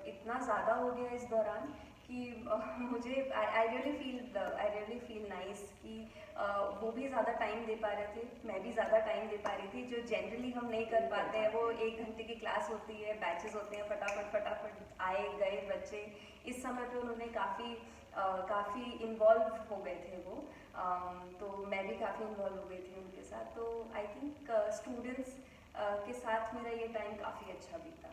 इतना ज़्यादा हो गया इस दौरान कि मुझे आई रियली फील नाइस कि वो भी ज़्यादा टाइम दे पा रहे थे, मैं भी ज़्यादा टाइम दे पा रही थी, जो जनरली हम नहीं कर पाते हैं। वो 1 घंटे की क्लास होती है, बैचेस होते हैं, फटाफट आए गए बच्चे। इस समय पे उन्होंने काफ़ी इन्वॉल्व हो गए थे वो, तो मैं भी काफ़ी इन्वॉल्व हो गई थी उनके साथ। तो आई थिंक स्टूडेंट्स के साथ मेरा ये टाइम काफ़ी अच्छा बीता।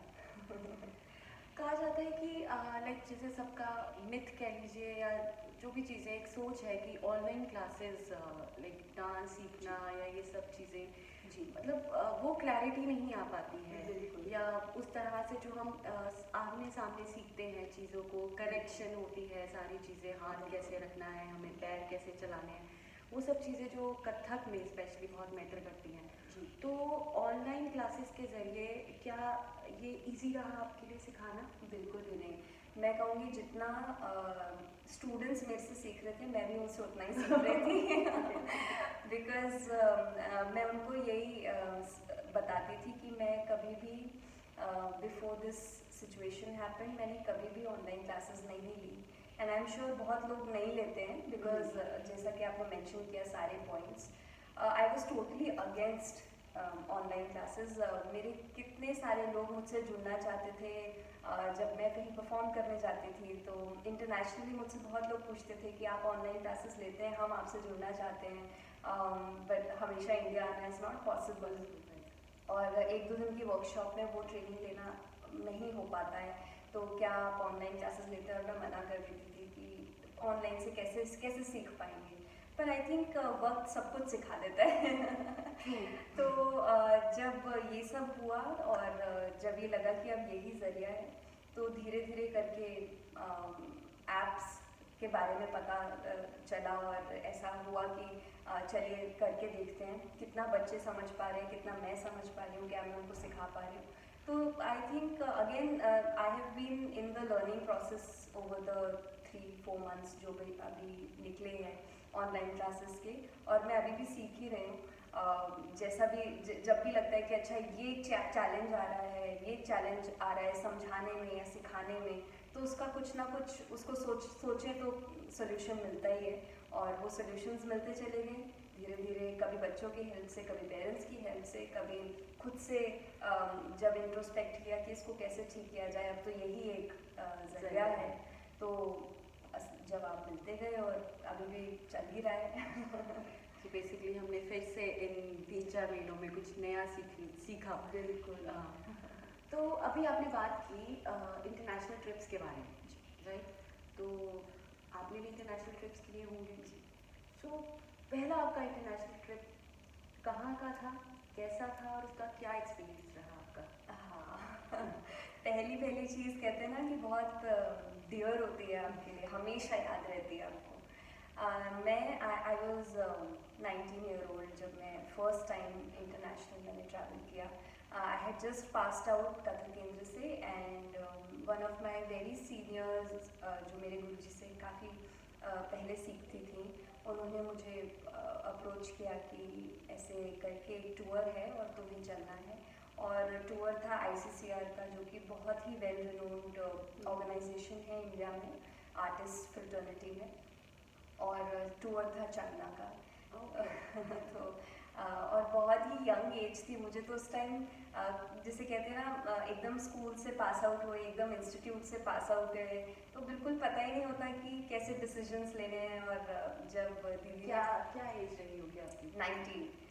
कहा जाता है कि लाइक जैसे सबका मिथ कह लीजिए या जो भी चीज़ें, एक सोच है कि ऑनलाइन क्लासेस लाइक डांस सीखना या ये सब चीज़ें, जी मतलब वो क्लैरिटी नहीं आ पाती है, बिल्कुल। या उस तरह से जो हम आमने सामने सीखते हैं चीज़ों को, करेक्शन होती है सारी चीज़ें, हाथ कैसे रखना है, हमें पैर कैसे चलाने हैं, वो सब चीज़ें जो कथक में स्पेशली बहुत मैटर करती हैं। जी तो ऑनलाइन क्लासेस के ज़रिए क्या ये इजी रहा आपके लिए सिखाना? बिल्कुल भी नहीं। मैं कहूँगी जितना स्टूडेंट्स मेरे से सीख रहे थे, मैं भी उनसे उतना ही सीख रही थी। बिकॉज़ मैं उनको यही बताती थी कि मैं कभी भी बिफोर दिस सिचुएशन हैपन मैंने कभी भी ऑनलाइन क्लासेस नहीं ली, एंड आई एम श्योर बहुत लोग नहीं लेते हैं बिकॉज जैसा कि आपने मेंशन किया सारे points, I was totally against online classes. मेरे कितने सारे लोग मुझसे जुड़ना चाहते थे। जब मैं कहीं परफॉर्म करने जाती थी तो इंटरनेशनली मुझसे बहुत लोग पूछते थे कि आप ऑनलाइन क्लासेस लेते हैं, हम आपसे जुड़ना चाहते हैं, बट हमेशा इंडिया आना इज़ नॉट पॉसिबल, और एक दो दिन की वर्कशॉप में वो ट्रेनिंग लेना नहीं हो पाता है, तो क्या आप ऑनलाइन क्लासेस लेते हैं? और मैं मना कर देती थी कि ऑनलाइन से कैसे कैसे सीख पाएंगे, पर आई थिंक वक्त सब कुछ सिखा देता है। तो जब ये सब हुआ और जब ये लगा कि अब यही ज़रिया है, तो धीरे धीरे करके एप्स के बारे में पता चला, और ऐसा हुआ कि चलिए करके देखते हैं कितना बच्चे समझ पा रहे हैं, कितना मैं समझ पा रही हूँ, क्या मैं उनको सिखा पा रही हूँ। तो I think again I have been in the learning process over the 3-4 months जो भी अभी निकले हैं ऑनलाइन क्लासेस के, और मैं अभी भी सीख ही रही हूँ। जैसा भी जब भी लगता है कि अच्छा ये चैलेंज आ रहा है, ये चैलेंज आ रहा है समझाने में या सिखाने में, तो उसका कुछ ना कुछ उसको सोचें तो सोल्यूशन मिलता ही है, और वो सोल्यूशंस मिलते चले गए धीरे धीरे, कभी बच्चों की हेल्प से, कभी पेरेंट्स की हेल्प से, कभी खुद से जब इंट्रोस्पेक्ट किया कि इसको कैसे ठीक किया जाए, अब तो यही एक जरिया है, तो जवाब मिलते गए और अभी भी चल ही रहा है। तो बेसिकली हमने फिर से इन 3-4 महीनों में कुछ नया सीखा। बिल्कुल। तो अभी आपने बात की इंटरनेशनल ट्रिप्स के बारे में, राइट? तो आपने भी इंटरनेशनल ट्रिप्स किए होंगे। सो पहला आपका इंटरनेशनल ट्रिप कहाँ का था, कैसा था, और उसका क्या एक्सपीरियंस रहा आपका? हाँ। पहली चीज़ कहते हैं ना कि बहुत डियर होती है आपके लिए, हमेशा याद रहती है आपको। मैं आई वॉज 19 ईयर ओल्ड जब मैं फर्स्ट टाइम इंटरनेशनल मैंने ट्रैवल किया। I had just passed out Kathak केंद्र से, and one of my very seniors जो मेरे गुरुजी से काफ़ी पहले सीखती थी, उन्होंने मुझे अप्रोच किया कि ऐसे करके एक टूर है और तुम्हें चलना है, और टूर था ICCR का, जो कि बहुत ही वेल रिनोन्ड ऑर्गेनाइजेशन है इंडिया में, आर्टिस्ट फ्रेटर्निटी में, और टूर था चाइना का। तो और बहुत ही यंग एज थी मुझे तो उस टाइम, जिसे कहते हैं ना एकदम स्कूल से पास आउट हुए, एकदम इंस्टीट्यूट से पास आउट हुए, तो बिल्कुल पता ही नहीं होता कि कैसे डिसीजंस लेने हैं। और जब दीदी क्या क्या एज रही होगी आपकी? 19।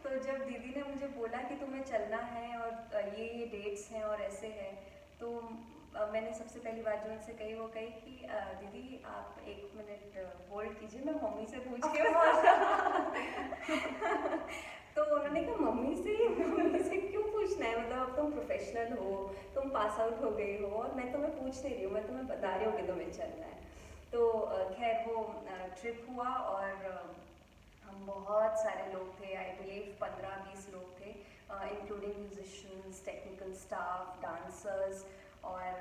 तो जब दीदी ने मुझे बोला कि तुम्हें चलना है और ये डेट्स हैं और ऐसे है, तो मैंने सबसे पहली बात जो उनसे कही वो कही कि दीदी आप 1 मिनट होल्ड कीजिए, मैं मम्मी से पूछ के तो उन्होंने कहा मम्मी से क्यों पूछना है, मतलब अब तुम प्रोफेशनल हो, तुम पास आउट हो गई हो, और मैं तुम्हें पूछ नहीं रही हूँ, मैं तुम्हें बता रही हूँ कि तुम्हें चलना है। तो खैर वो ट्रिप हुआ, और हम बहुत सारे लोग थे, आई बिलीव 15-20 लोग थे, including musicians, technical staff, dancers, और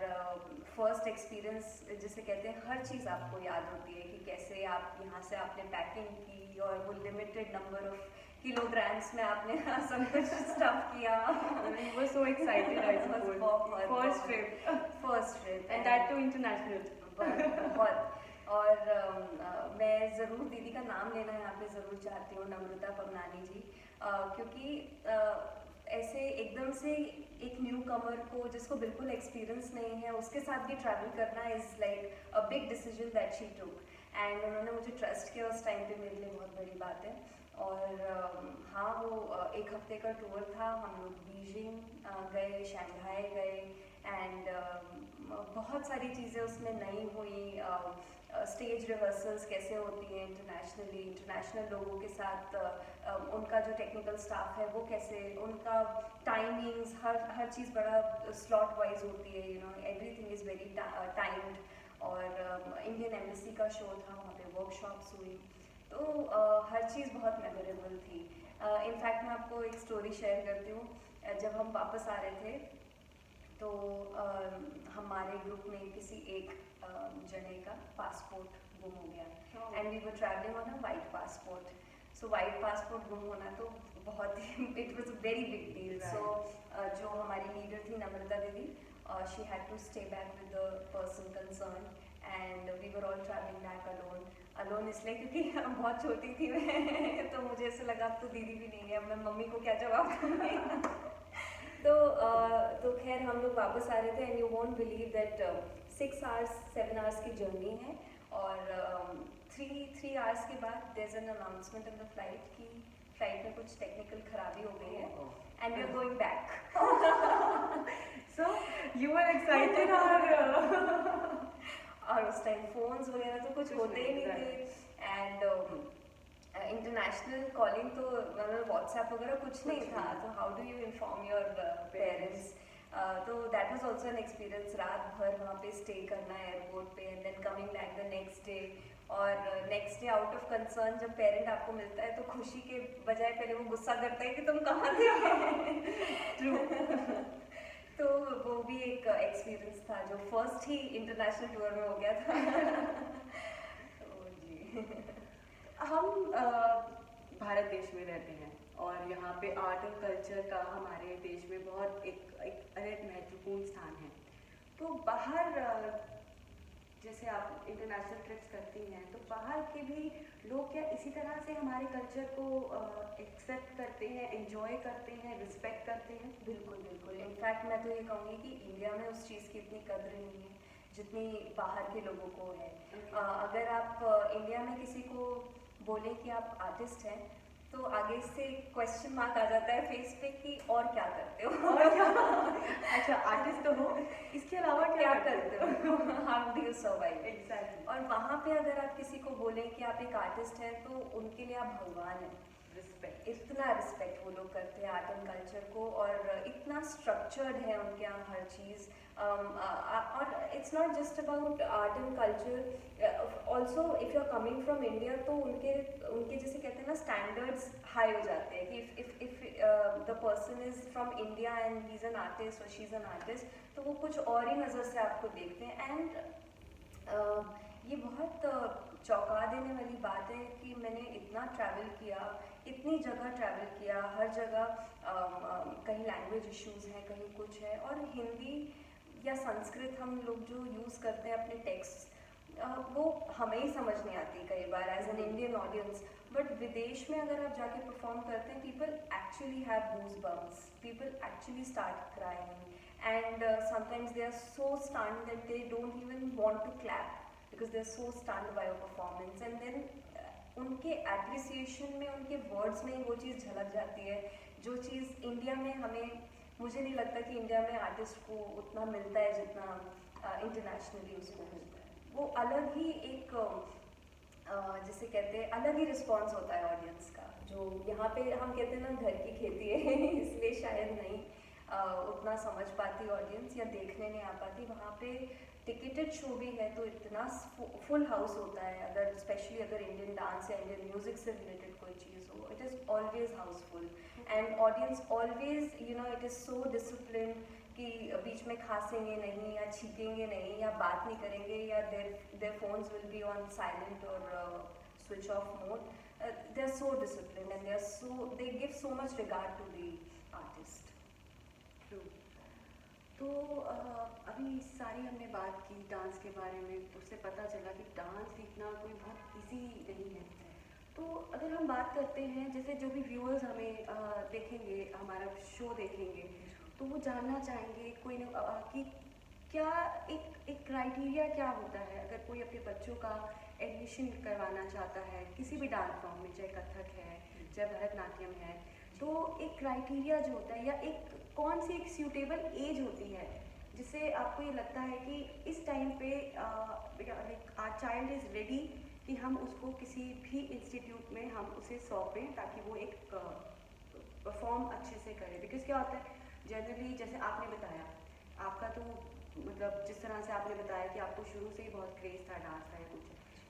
फर्स्ट एक्सपीरियंस जिसे कहते हैं हर चीज़ आपको याद होती है कि कैसे आप यहाँ से आपने पैकिंग की, और वो लिमिटेड नंबर ऑफ kilograms में आपने सब कुछ स्टफ किया। You were so excited, I suppose. First trip, and that too international. बहुत। और मैं ज़रूर दीदी का नाम लेना यहाँ पे ज़रूर चाहती हूँ, नम्रता पवनानी जी, क्योंकि ऐसे एकदम से एक न्यू कमर को, जिसको बिल्कुल एक्सपीरियंस नहीं है, उसके साथ भी ट्रैवल करना is like a big decision that she took, and उन्होंने मुझे ट्रस्ट किया उस टाइम पे, मेरे लिए बहुत बड़ी बात है। और हाँ, वो 1 हफ्ते का टूर था, हम लोग बीजिंग गए, शंघाई गए, एंड बहुत सारी चीज़ें उसमें नई हुई। स्टेज रिहर्सल्स कैसे होती हैं इंटरनेशनल लोगों के साथ, उनका जो टेक्निकल स्टाफ है वो कैसे, उनका टाइमिंग्स, हर चीज़ बड़ा स्लॉट वाइज होती है, एवरीथिंग इज़ वेरी टाइम्ड। और इंडियन एम्बेसी का शो था, वहाँ पे वर्कशॉप्स हुई, तो हर चीज़ बहुत मेमोरेबल थी। इनफैक्ट मैं आपको एक स्टोरी शेयर करती हूँ। जब हम वापस आ रहे थे तो हमारे ग्रुप में किसी एक जने का पासपोर्ट गुम हो गया, and we were travelling on a white passport. So white passport गुम होना तो बहुत ही it was a very big deal. So जो हमारी लीडर थी Namrata didi, she had to stay back with the person concern, and we were all travelling back alone इसलिए क्योंकि बहुत छोटी थी मैं तो मुझे ऐसा लगा अब तो दीदी भी नहीं है, अब मैं मम्मी को क्या जवाब दूँगी। तो खैर हम लोग वापस आ रहे थे, and you won't believe that 6 hours 7 hours की जर्नी है, और 3 आवर्स के बाद there is an announcement on the flight कि फ्लाइट में कुछ टेक्निकल खराबी हो गई है and we are going back. So you were excited और उस टाइम फोन्स वगैरह तो कुछ होते ही नहीं थे, एंड इंटरनेशनल कॉलिंग तो मतलब व्हाट्सएप वगैरह कुछ नहीं था, तो how do you inform your parents. तो that was also an experience, रात भर वहाँ पे स्टे करना एयरपोर्ट पे, and then coming back the next day. और next day out of concern जब पेरेंट आपको मिलता है तो खुशी के बजाय पहले वो गुस्सा करता है कि तुम कहाँ थे। ट्रू। तो वो भी एक एक्सपीरियंस था जो फर्स्ट ही इंटरनेशनल टूर में हो गया था। तो जी। हम भारत देश में रहते हैं और यहाँ पे आर्ट और कल्चर का हमारे देश में बहुत एक अलग महत्वपूर्ण स्थान है। तो बाहर जैसे आप इंटरनेशनल ट्रिप्स करती हैं तो बाहर के भी लोग क्या इसी तरह से हमारे कल्चर को एक्सेप्ट करते हैं, एंजॉय करते हैं, रिस्पेक्ट करते हैं? बिल्कुल बिल्कुल। इनफैक्ट मैं तो ये कहूँगी कि इंडिया में उस चीज़ की इतनी कद्र नहीं है जितनी बाहर के लोगों को है। अगर आप इंडिया में किसी को बोले कि आप आर्टिस्ट हैं तो आगे से क्वेश्चन मार्क आ जाता है फेस पे कि और क्या करते हो। और क्या? अच्छा, आर्टिस्ट तो हो, इसके अलावा क्या करते हो, how do you survive. Exactly. और वहाँ पे अगर आप किसी को बोलें कि आप एक आर्टिस्ट हैं तो उनके लिए आप भगवान हैं। रिस्पेक्ट, इतना रिस्पेक्ट वो लोग करते हैं आर्ट एंड कल्चर को, और इतना स्ट्रक्चर्ड है उनके यहाँ हर चीज़। और it's not just about art and culture, also if you are coming from India तो उनके जैसे कहते हैं ना स्टैंडर्ड्स हाई हो जाते हैं कि if the person is from India and he is an artist और शी इज़ एन आर्टिस्ट, तो वो कुछ और ही नज़र से आपको देखते हैं। एंड ये बहुत चौंका देने वाली बात है कि मैंने इतना ट्रैवल किया, इतनी जगह ट्रैवल किया, हर जगह कहीं लैंग्वेज इश्यूज़ हैं, कहीं कुछ है, और हिंदी या संस्कृत हम लोग जो यूज़ करते हैं अपने टेक्स्ट, वो हमें ही समझ नहीं आती कई बार as an Indian audience. But विदेश में अगर आप जाके परफॉर्म करते हैं, people actually have goosebumps, people actually start crying, and sometimes they are so stunned that they don't even want to clap because they are so stunned by your performance, and then उनके appreciation में, उनके words में वो चीज़ झलक जाती है जो चीज़ India में हमें, मुझे नहीं लगता कि इंडिया में आर्टिस्ट को उतना मिलता है जितना इंटरनेशनली उसको मिलता है। वो अलग ही एक जिसे कहते हैं अलग ही रिस्पॉन्स होता है ऑडियंस का, जो यहाँ पे हम कहते हैं ना घर की खेती है इसलिए शायद नहीं उतना समझ पाती ऑडियंस या देखने नहीं आ पाती। वहाँ पे टिकटेड शो भी है तो इतना फुल हाउस होता है, अगर स्पेशली अगर इंडियन डांस या इंडियन म्यूजिक से रिलेटेड कोई चीज़ हो, it is always Housefull and audience always it is so discipline कि बीच में खांसेंगे नहीं या छींकेंगे नहीं या बात नहीं करेंगे या their phones will be on silent और switch off mode. They are so discipline and they give so much regard to the artist. तो अभी सारी हमने बात की डांस के बारे में, उससे पता चला कि डांस सीखना कोई बहुत इजी नहीं है। तो अगर हम बात करते हैं, जैसे जो भी व्यूअर्स हमें देखेंगे, हमारा शो देखेंगे, तो वो जानना चाहेंगे कोई न कि क्या एक क्राइटेरिया क्या होता है अगर कोई अपने बच्चों का एडमिशन करवाना चाहता है किसी भी डांस फॉर्म में, चाहे कथक है, चाहे भरतनाट्यम है, तो एक क्राइटेरिया जो होता है या एक कौन सी एक सूटेबल एज होती है जिससे आपको ये लगता है कि इस टाइम पे like our child is ready कि हम उसको किसी भी इंस्टीट्यूट में हम उसे सौंपें ताकि वो एक परफॉर्म अच्छे से करे? बिकॉज क्या होता है जनरली, जैसे आपने बताया, आपका तो मतलब जिस तरह से आपने बताया कि आपको शुरू से ही बहुत क्रेज था डांस का या कुछ,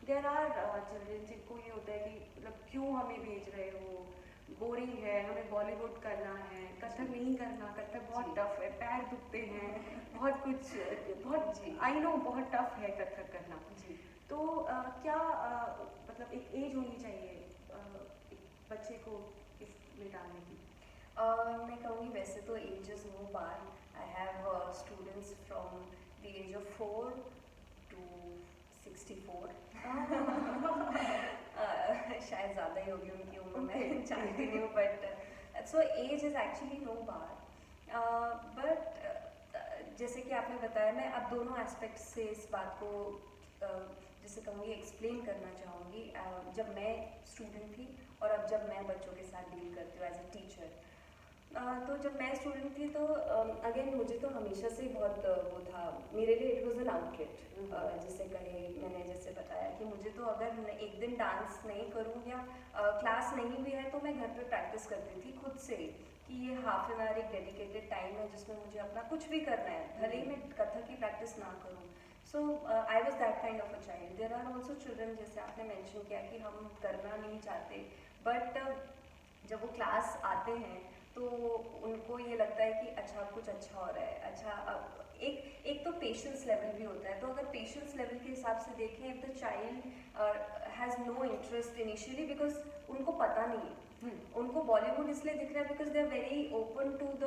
देर आर चिल्ड्रन जिनको ये होता है कि मतलब क्यों हमें भेज रहे हो, बोरिंग है, हमें बॉलीवुड करना है, कथक नहीं करना, कथक बहुत टफ है, पैर दुखते हैं, बहुत कुछ, बहुत आई नो बहुत टफ है कथक करना जी। तो क्या मतलब एक एज होनी चाहिए एक बच्चे को इसमें डालने की? मैं कहूँगी वैसे तो ages no bar. I have students from the age of 4 to 64। शायद ज़्यादा ही होगी उनकी उम्र, मैं जानती नहीं हूँ, but so age is actually no bar. But जैसे कि आपने बताया, मैं अब दोनों एस्पेक्ट से इस बात को जैसे कहूँगी एक्सप्लेन करना चाहूँगी। जब मैं स्टूडेंट थी और अब जब मैं बच्चों के साथ डील करती हूँ एज अ टीचर, तो जब मैं स्टूडेंट थी तो अगेन मुझे तो हमेशा से बहुत वो था, मेरे लिए इट वाज एन आउटलेट। जिसे कहे, मैंने जैसे बताया कि मुझे तो अगर एक दिन डांस नहीं करूँ या क्लास नहीं भी है तो मैं घर पे प्रैक्टिस करती थी खुद से ही, कि ये हाफ एन आवर एक डेडिकेटेड टाइम है जिसमें मुझे अपना कुछ भी करना है, भले ही मैं कथक की प्रैक्टिस ना करूँ। So I was that kind of a child. There are also children, जैसे आपने मैंशन किया कि हम करना नहीं चाहते, बट जब वो क्लास आते हैं तो उनको ये लगता है कि अच्छा अब कुछ अच्छा हो रहा है। अच्छा, अब एक तो पेशेंस लेवल भी होता है, तो अगर पेशेंस लेवल के हिसाब से देखें, if the child has no interest initially, because उनको पता नहीं है, उनको बॉलीवुड इसलिए दिख रहा है because they are very open to the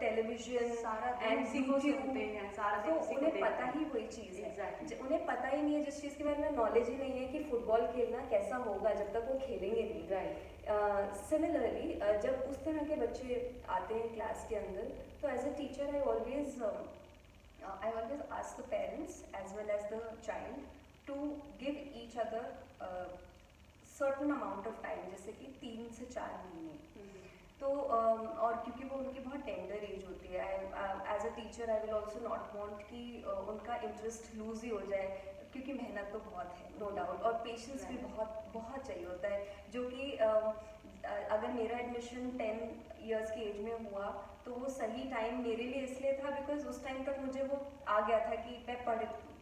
television सारा एंड उसी को सुनते हैं, सारा तो दिन उसी को उन्हें देखते पता हैं। ही वही चीज़ है। Exactly. उन्हें पता ही नहीं है, जिस चीज़ के बारे में नॉलेज ही नहीं है कि फुटबॉल खेलना कैसा होगा जब तक वो खेलेंगे नहीं। राइट। सिमिलरली जब उस तरह के बच्चे आते हैं क्लास के अंदर, तो as a teacher I always ask the parents as well as the child to give each other certain amount of time, जैसे कि 3 से 4 महीने। तो और क्योंकि वो उनकी बहुत टेंडर एज होती है, as a teacher I will also not want कि उनका इंटरेस्ट लूज ही हो जाए, क्योंकि मेहनत तो बहुत है नो डाउट, और पेशेंस भी बहुत बहुत चाहिए होता है, जो कि अगर मेरा एडमिशन 10 इयर्स की एज में हुआ तो वो सही टाइम मेरे लिए इसलिए था बिकॉज उस टाइम तक मुझे वो आ गया था कि मैं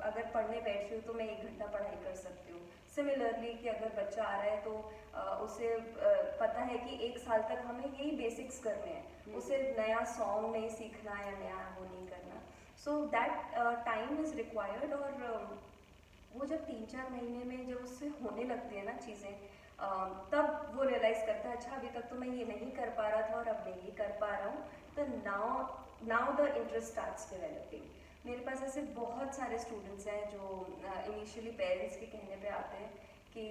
अगर पढ़ने बैठी हूँ तो मैं 1 घंटा पढ़ाई कर सकती हूँ। सिमिलरली कि अगर बच्चा आ रहा है तो उसे पता है कि 1 साल तक हमें यही बेसिक्स करने हैं, उसे नया सॉन्ग नहीं सीखना या नया वो नहीं करना। So that time is required. और वो जब 3-4 महीने में जब उससे होने लगती है ना चीज़ें, तब वो रियलाइज़ करता है अच्छा अभी तक तो मैं ये नहीं कर पा रहा था और अब मैं ये कर पा रहा हूँ, तो now the interest starts developing. मेरे पास ऐसे बहुत सारे स्टूडेंट्स हैं जो इनिशियली पेरेंट्स के कहने पे आते हैं कि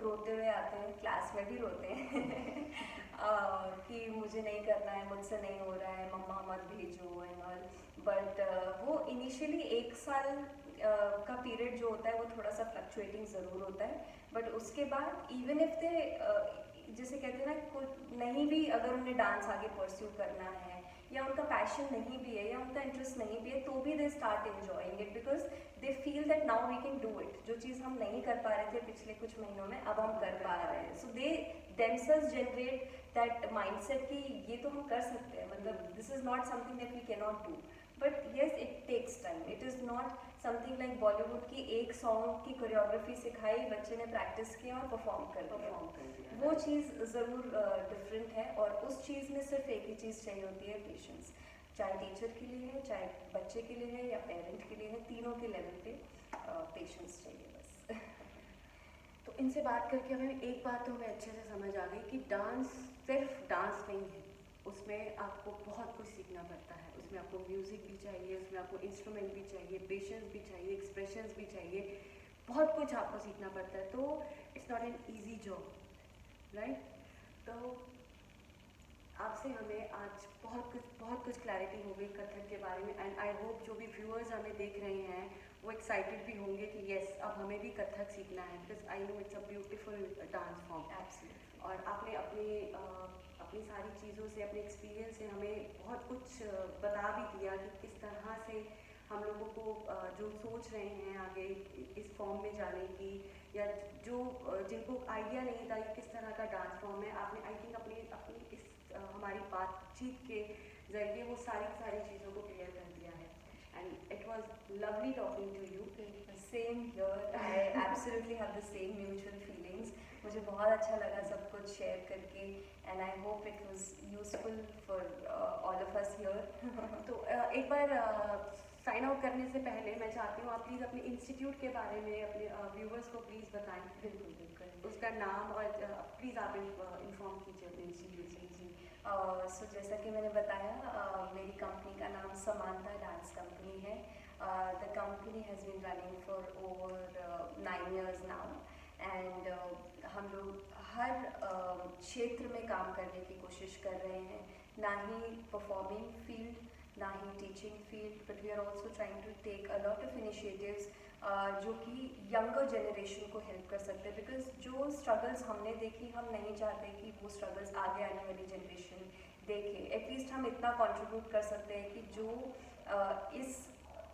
रोते हुए आते हैं, क्लास में भी रोते हैं कि मुझे नहीं करना है, मुझसे नहीं हो रहा है, मम्मा मत भेजो एंड ऑल। बट वो इनिशियली 1 साल का पीरियड जो होता है वो थोड़ा सा फ्लक्चुएटिंग ज़रूर होता है, बट उसके बाद इवन इफ दे जैसे कहते हैं ना, कुछ नहीं भी अगर उन्हें डांस आगे परस्यू करना है या उनका पैशन नहीं भी है या उनका इंटरेस्ट नहीं भी है, तो भी they start enjoying it because they feel that now we can do it. जो चीज़ हम नहीं कर पा रहे थे पिछले कुछ महीनों में, अब हम कर पा रहे हैं। So they themselves generate that mindset कि ये तो हम कर सकते हैं, मतलब this is not something that we can not do. But yes, it takes time. It is not something like Bollywood की एक सॉन्ग की कोरियोग्राफी सिखाई, बच्चे ने प्रैक्टिस किया और परफॉर्म कर दिया। वो चीज़ ज़रूर डिफरेंट है, और उस चीज़ में सिर्फ एक ही चीज़ चाहिए होती है, पेशेंस। चाहे टीचर के लिए है, चाहे बच्चे के लिए है या पेरेंट के लिए है, तीनों के लेवल पे पेशेंस चाहिए बस। तो इनसे बात करके हमें एक बात तो हमें अच्छे से समझ आ गई कि डांस सिर्फ डांस नहीं है, उसमें आपको बहुत कुछ सीखना पड़ता है। उसमें आपको म्यूज़िक भी चाहिए, उसमें आपको इंस्ट्रूमेंट भी चाहिए, पेशेंस भी चाहिए, एक्सप्रेशंस भी चाहिए, बहुत कुछ आपको सीखना पड़ता है। तो it's not an easy job, right? तो आपसे हमें आज बहुत कुछ क्लैरिटी हो गई कथक के बारे में, एंड आई होप जो भी व्यूअर्स हमें देख रहे हैं वो एक्साइटेड भी होंगे कि येस अब हमें भी कथक सीखना है, because I know it's a beautiful dance form. Absolutely. और आपने अपनी सारी चीज़ों से, अपने एक्सपीरियंस से हमें बहुत कुछ बता भी दिया कि किस तरह से हम लोगों को जो सोच रहे हैं आगे इस फॉर्म में जाने की, या जो जिनको आइडिया नहीं था कि किस तरह का डांस फॉर्म है, आपने आई थिंक अपनी अपनी इस हमारी बातचीत के जरिए वो सारी चीज़ों को क्लियर कर दिया है। And it was lovely talking to you. Same here, I absolutely have the same mutual feelings. मुझे बहुत अच्छा लगा सब कुछ शेयर करके, and I hope it was useful for all of us here. तो एक बार साइन आउट करने से पहले मैं चाहती हूँ आप प्लीज़ अपने इंस्टीट्यूट के बारे में अपने व्यूवर्स को प्लीज़ बताएं। बिल्कुल बिल्कुल। उसका नाम और प्लीज़ आप इन्फॉर्म कीजिए अपने इंस्टीट्यूट से। जी। सो जैसा कि मैंने बताया, मेरी कंपनी का नाम समांता डांस कंपनी है। The company has been running for over 9 years now, and हम लोग हर क्षेत्र में काम करने की कोशिश कर रहे हैं, ना ही परफॉर्मिंग फील्ड, ना ही teaching field, but we are also trying to take a lot of initiatives जो कि यंगर जनरेशन को हेल्प कर सकते हैं, बिकॉज जो स्ट्रगल्स हमने देखी, हम नहीं चाहते कि वो स्ट्रगल्स आगे आने वाली जनरेशन देखे। एटलीस्ट हम इतना कंट्रीब्यूट कर सकते हैं कि जो इस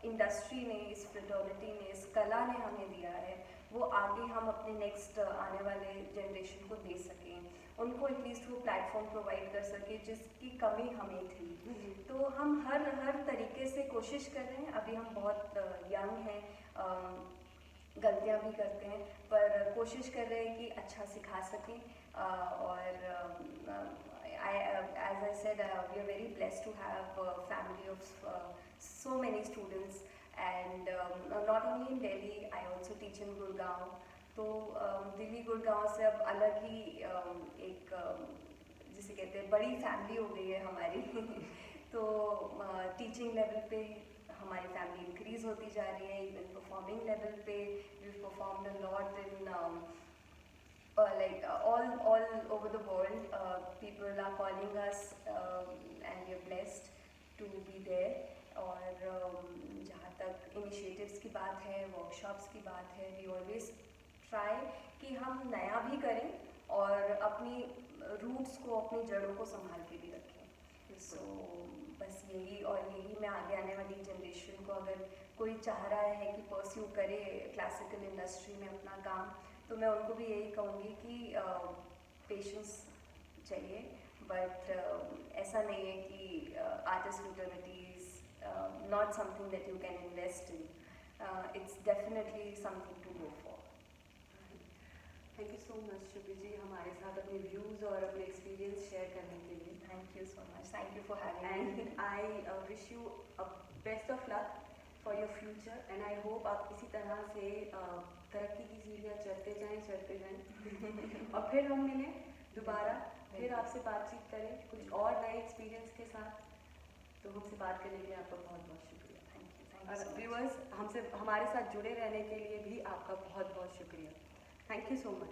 इंडस्ट्री ने, इस फ्रेटर्निटी ने, इस कला ने हमें दिया है, वो आगे हम अपने नेक्स्ट आने वाले जनरेशन को दे सकें, उनको एटलीस्ट वो प्लेटफॉर्म प्रोवाइड कर सके जिसकी कमी हमें थी। तो हम हर तरीके से कोशिश कर रहे हैं। अभी हम बहुत यंग हैं, गलतियां भी करते हैं, पर कोशिश कर रहे हैं कि अच्छा सिखा सकें। और as I said, we are very blessed to have a family of so many students, and not only in Delhi, I also teach in Gurgaon. तो दिल्ली गुड़गांव से अब अलग ही एक जिसे कहते हैं बड़ी फैमिली हो गई है हमारी। तो टीचिंग लेवल पे हमारी फैमिली इंक्रीज होती जा रही है। इवन परफॉर्मिंग लेवल पे we performed a lot in all over the world. People are calling us, and we are blessed to be there. और जहाँ तक इनिशिएटिव्स की बात है, वर्कशॉप्स की बात है, वी ऑलवेज ट्राई कि हम नया भी करें और अपनी रूट्स को, अपनी जड़ों को संभाल के भी रखें। सो बस यही, और यही मैं आगे आने वाली जनरेशन को, अगर कोई चाह रहा है कि परस्यू करे क्लासिकल इंडस्ट्री में अपना काम, तो मैं उनको भी यही कहूँगी कि पेशेंस चाहिए, बट ऐसा नहीं है कि artist fraternity is not something that you can invest in. It's definitely something to go for. Thank you so much Shubhi ji, हमारे साथ अपने व्यूज़ और अपने एक्सपीरियंस शेयर करने के लिए। Thank you so much, thank you for having me. And I wish you best of luck for your future, and I hope आप इसी तरह से तरक्की की सीढ़ियाँ चढ़ते जाएं और फिर हम मिलें दोबारा, फिर आपसे बातचीत करें कुछ और नए एक्सपीरियंस के साथ। तो हमसे बात करने के लिए आपका बहुत बहुत शुक्रिया। Thank you. और व्यूअर्स, हमारे साथ जुड़े रहने के लिए भी आपका बहुत बहुत शुक्रिया। Thank you so much.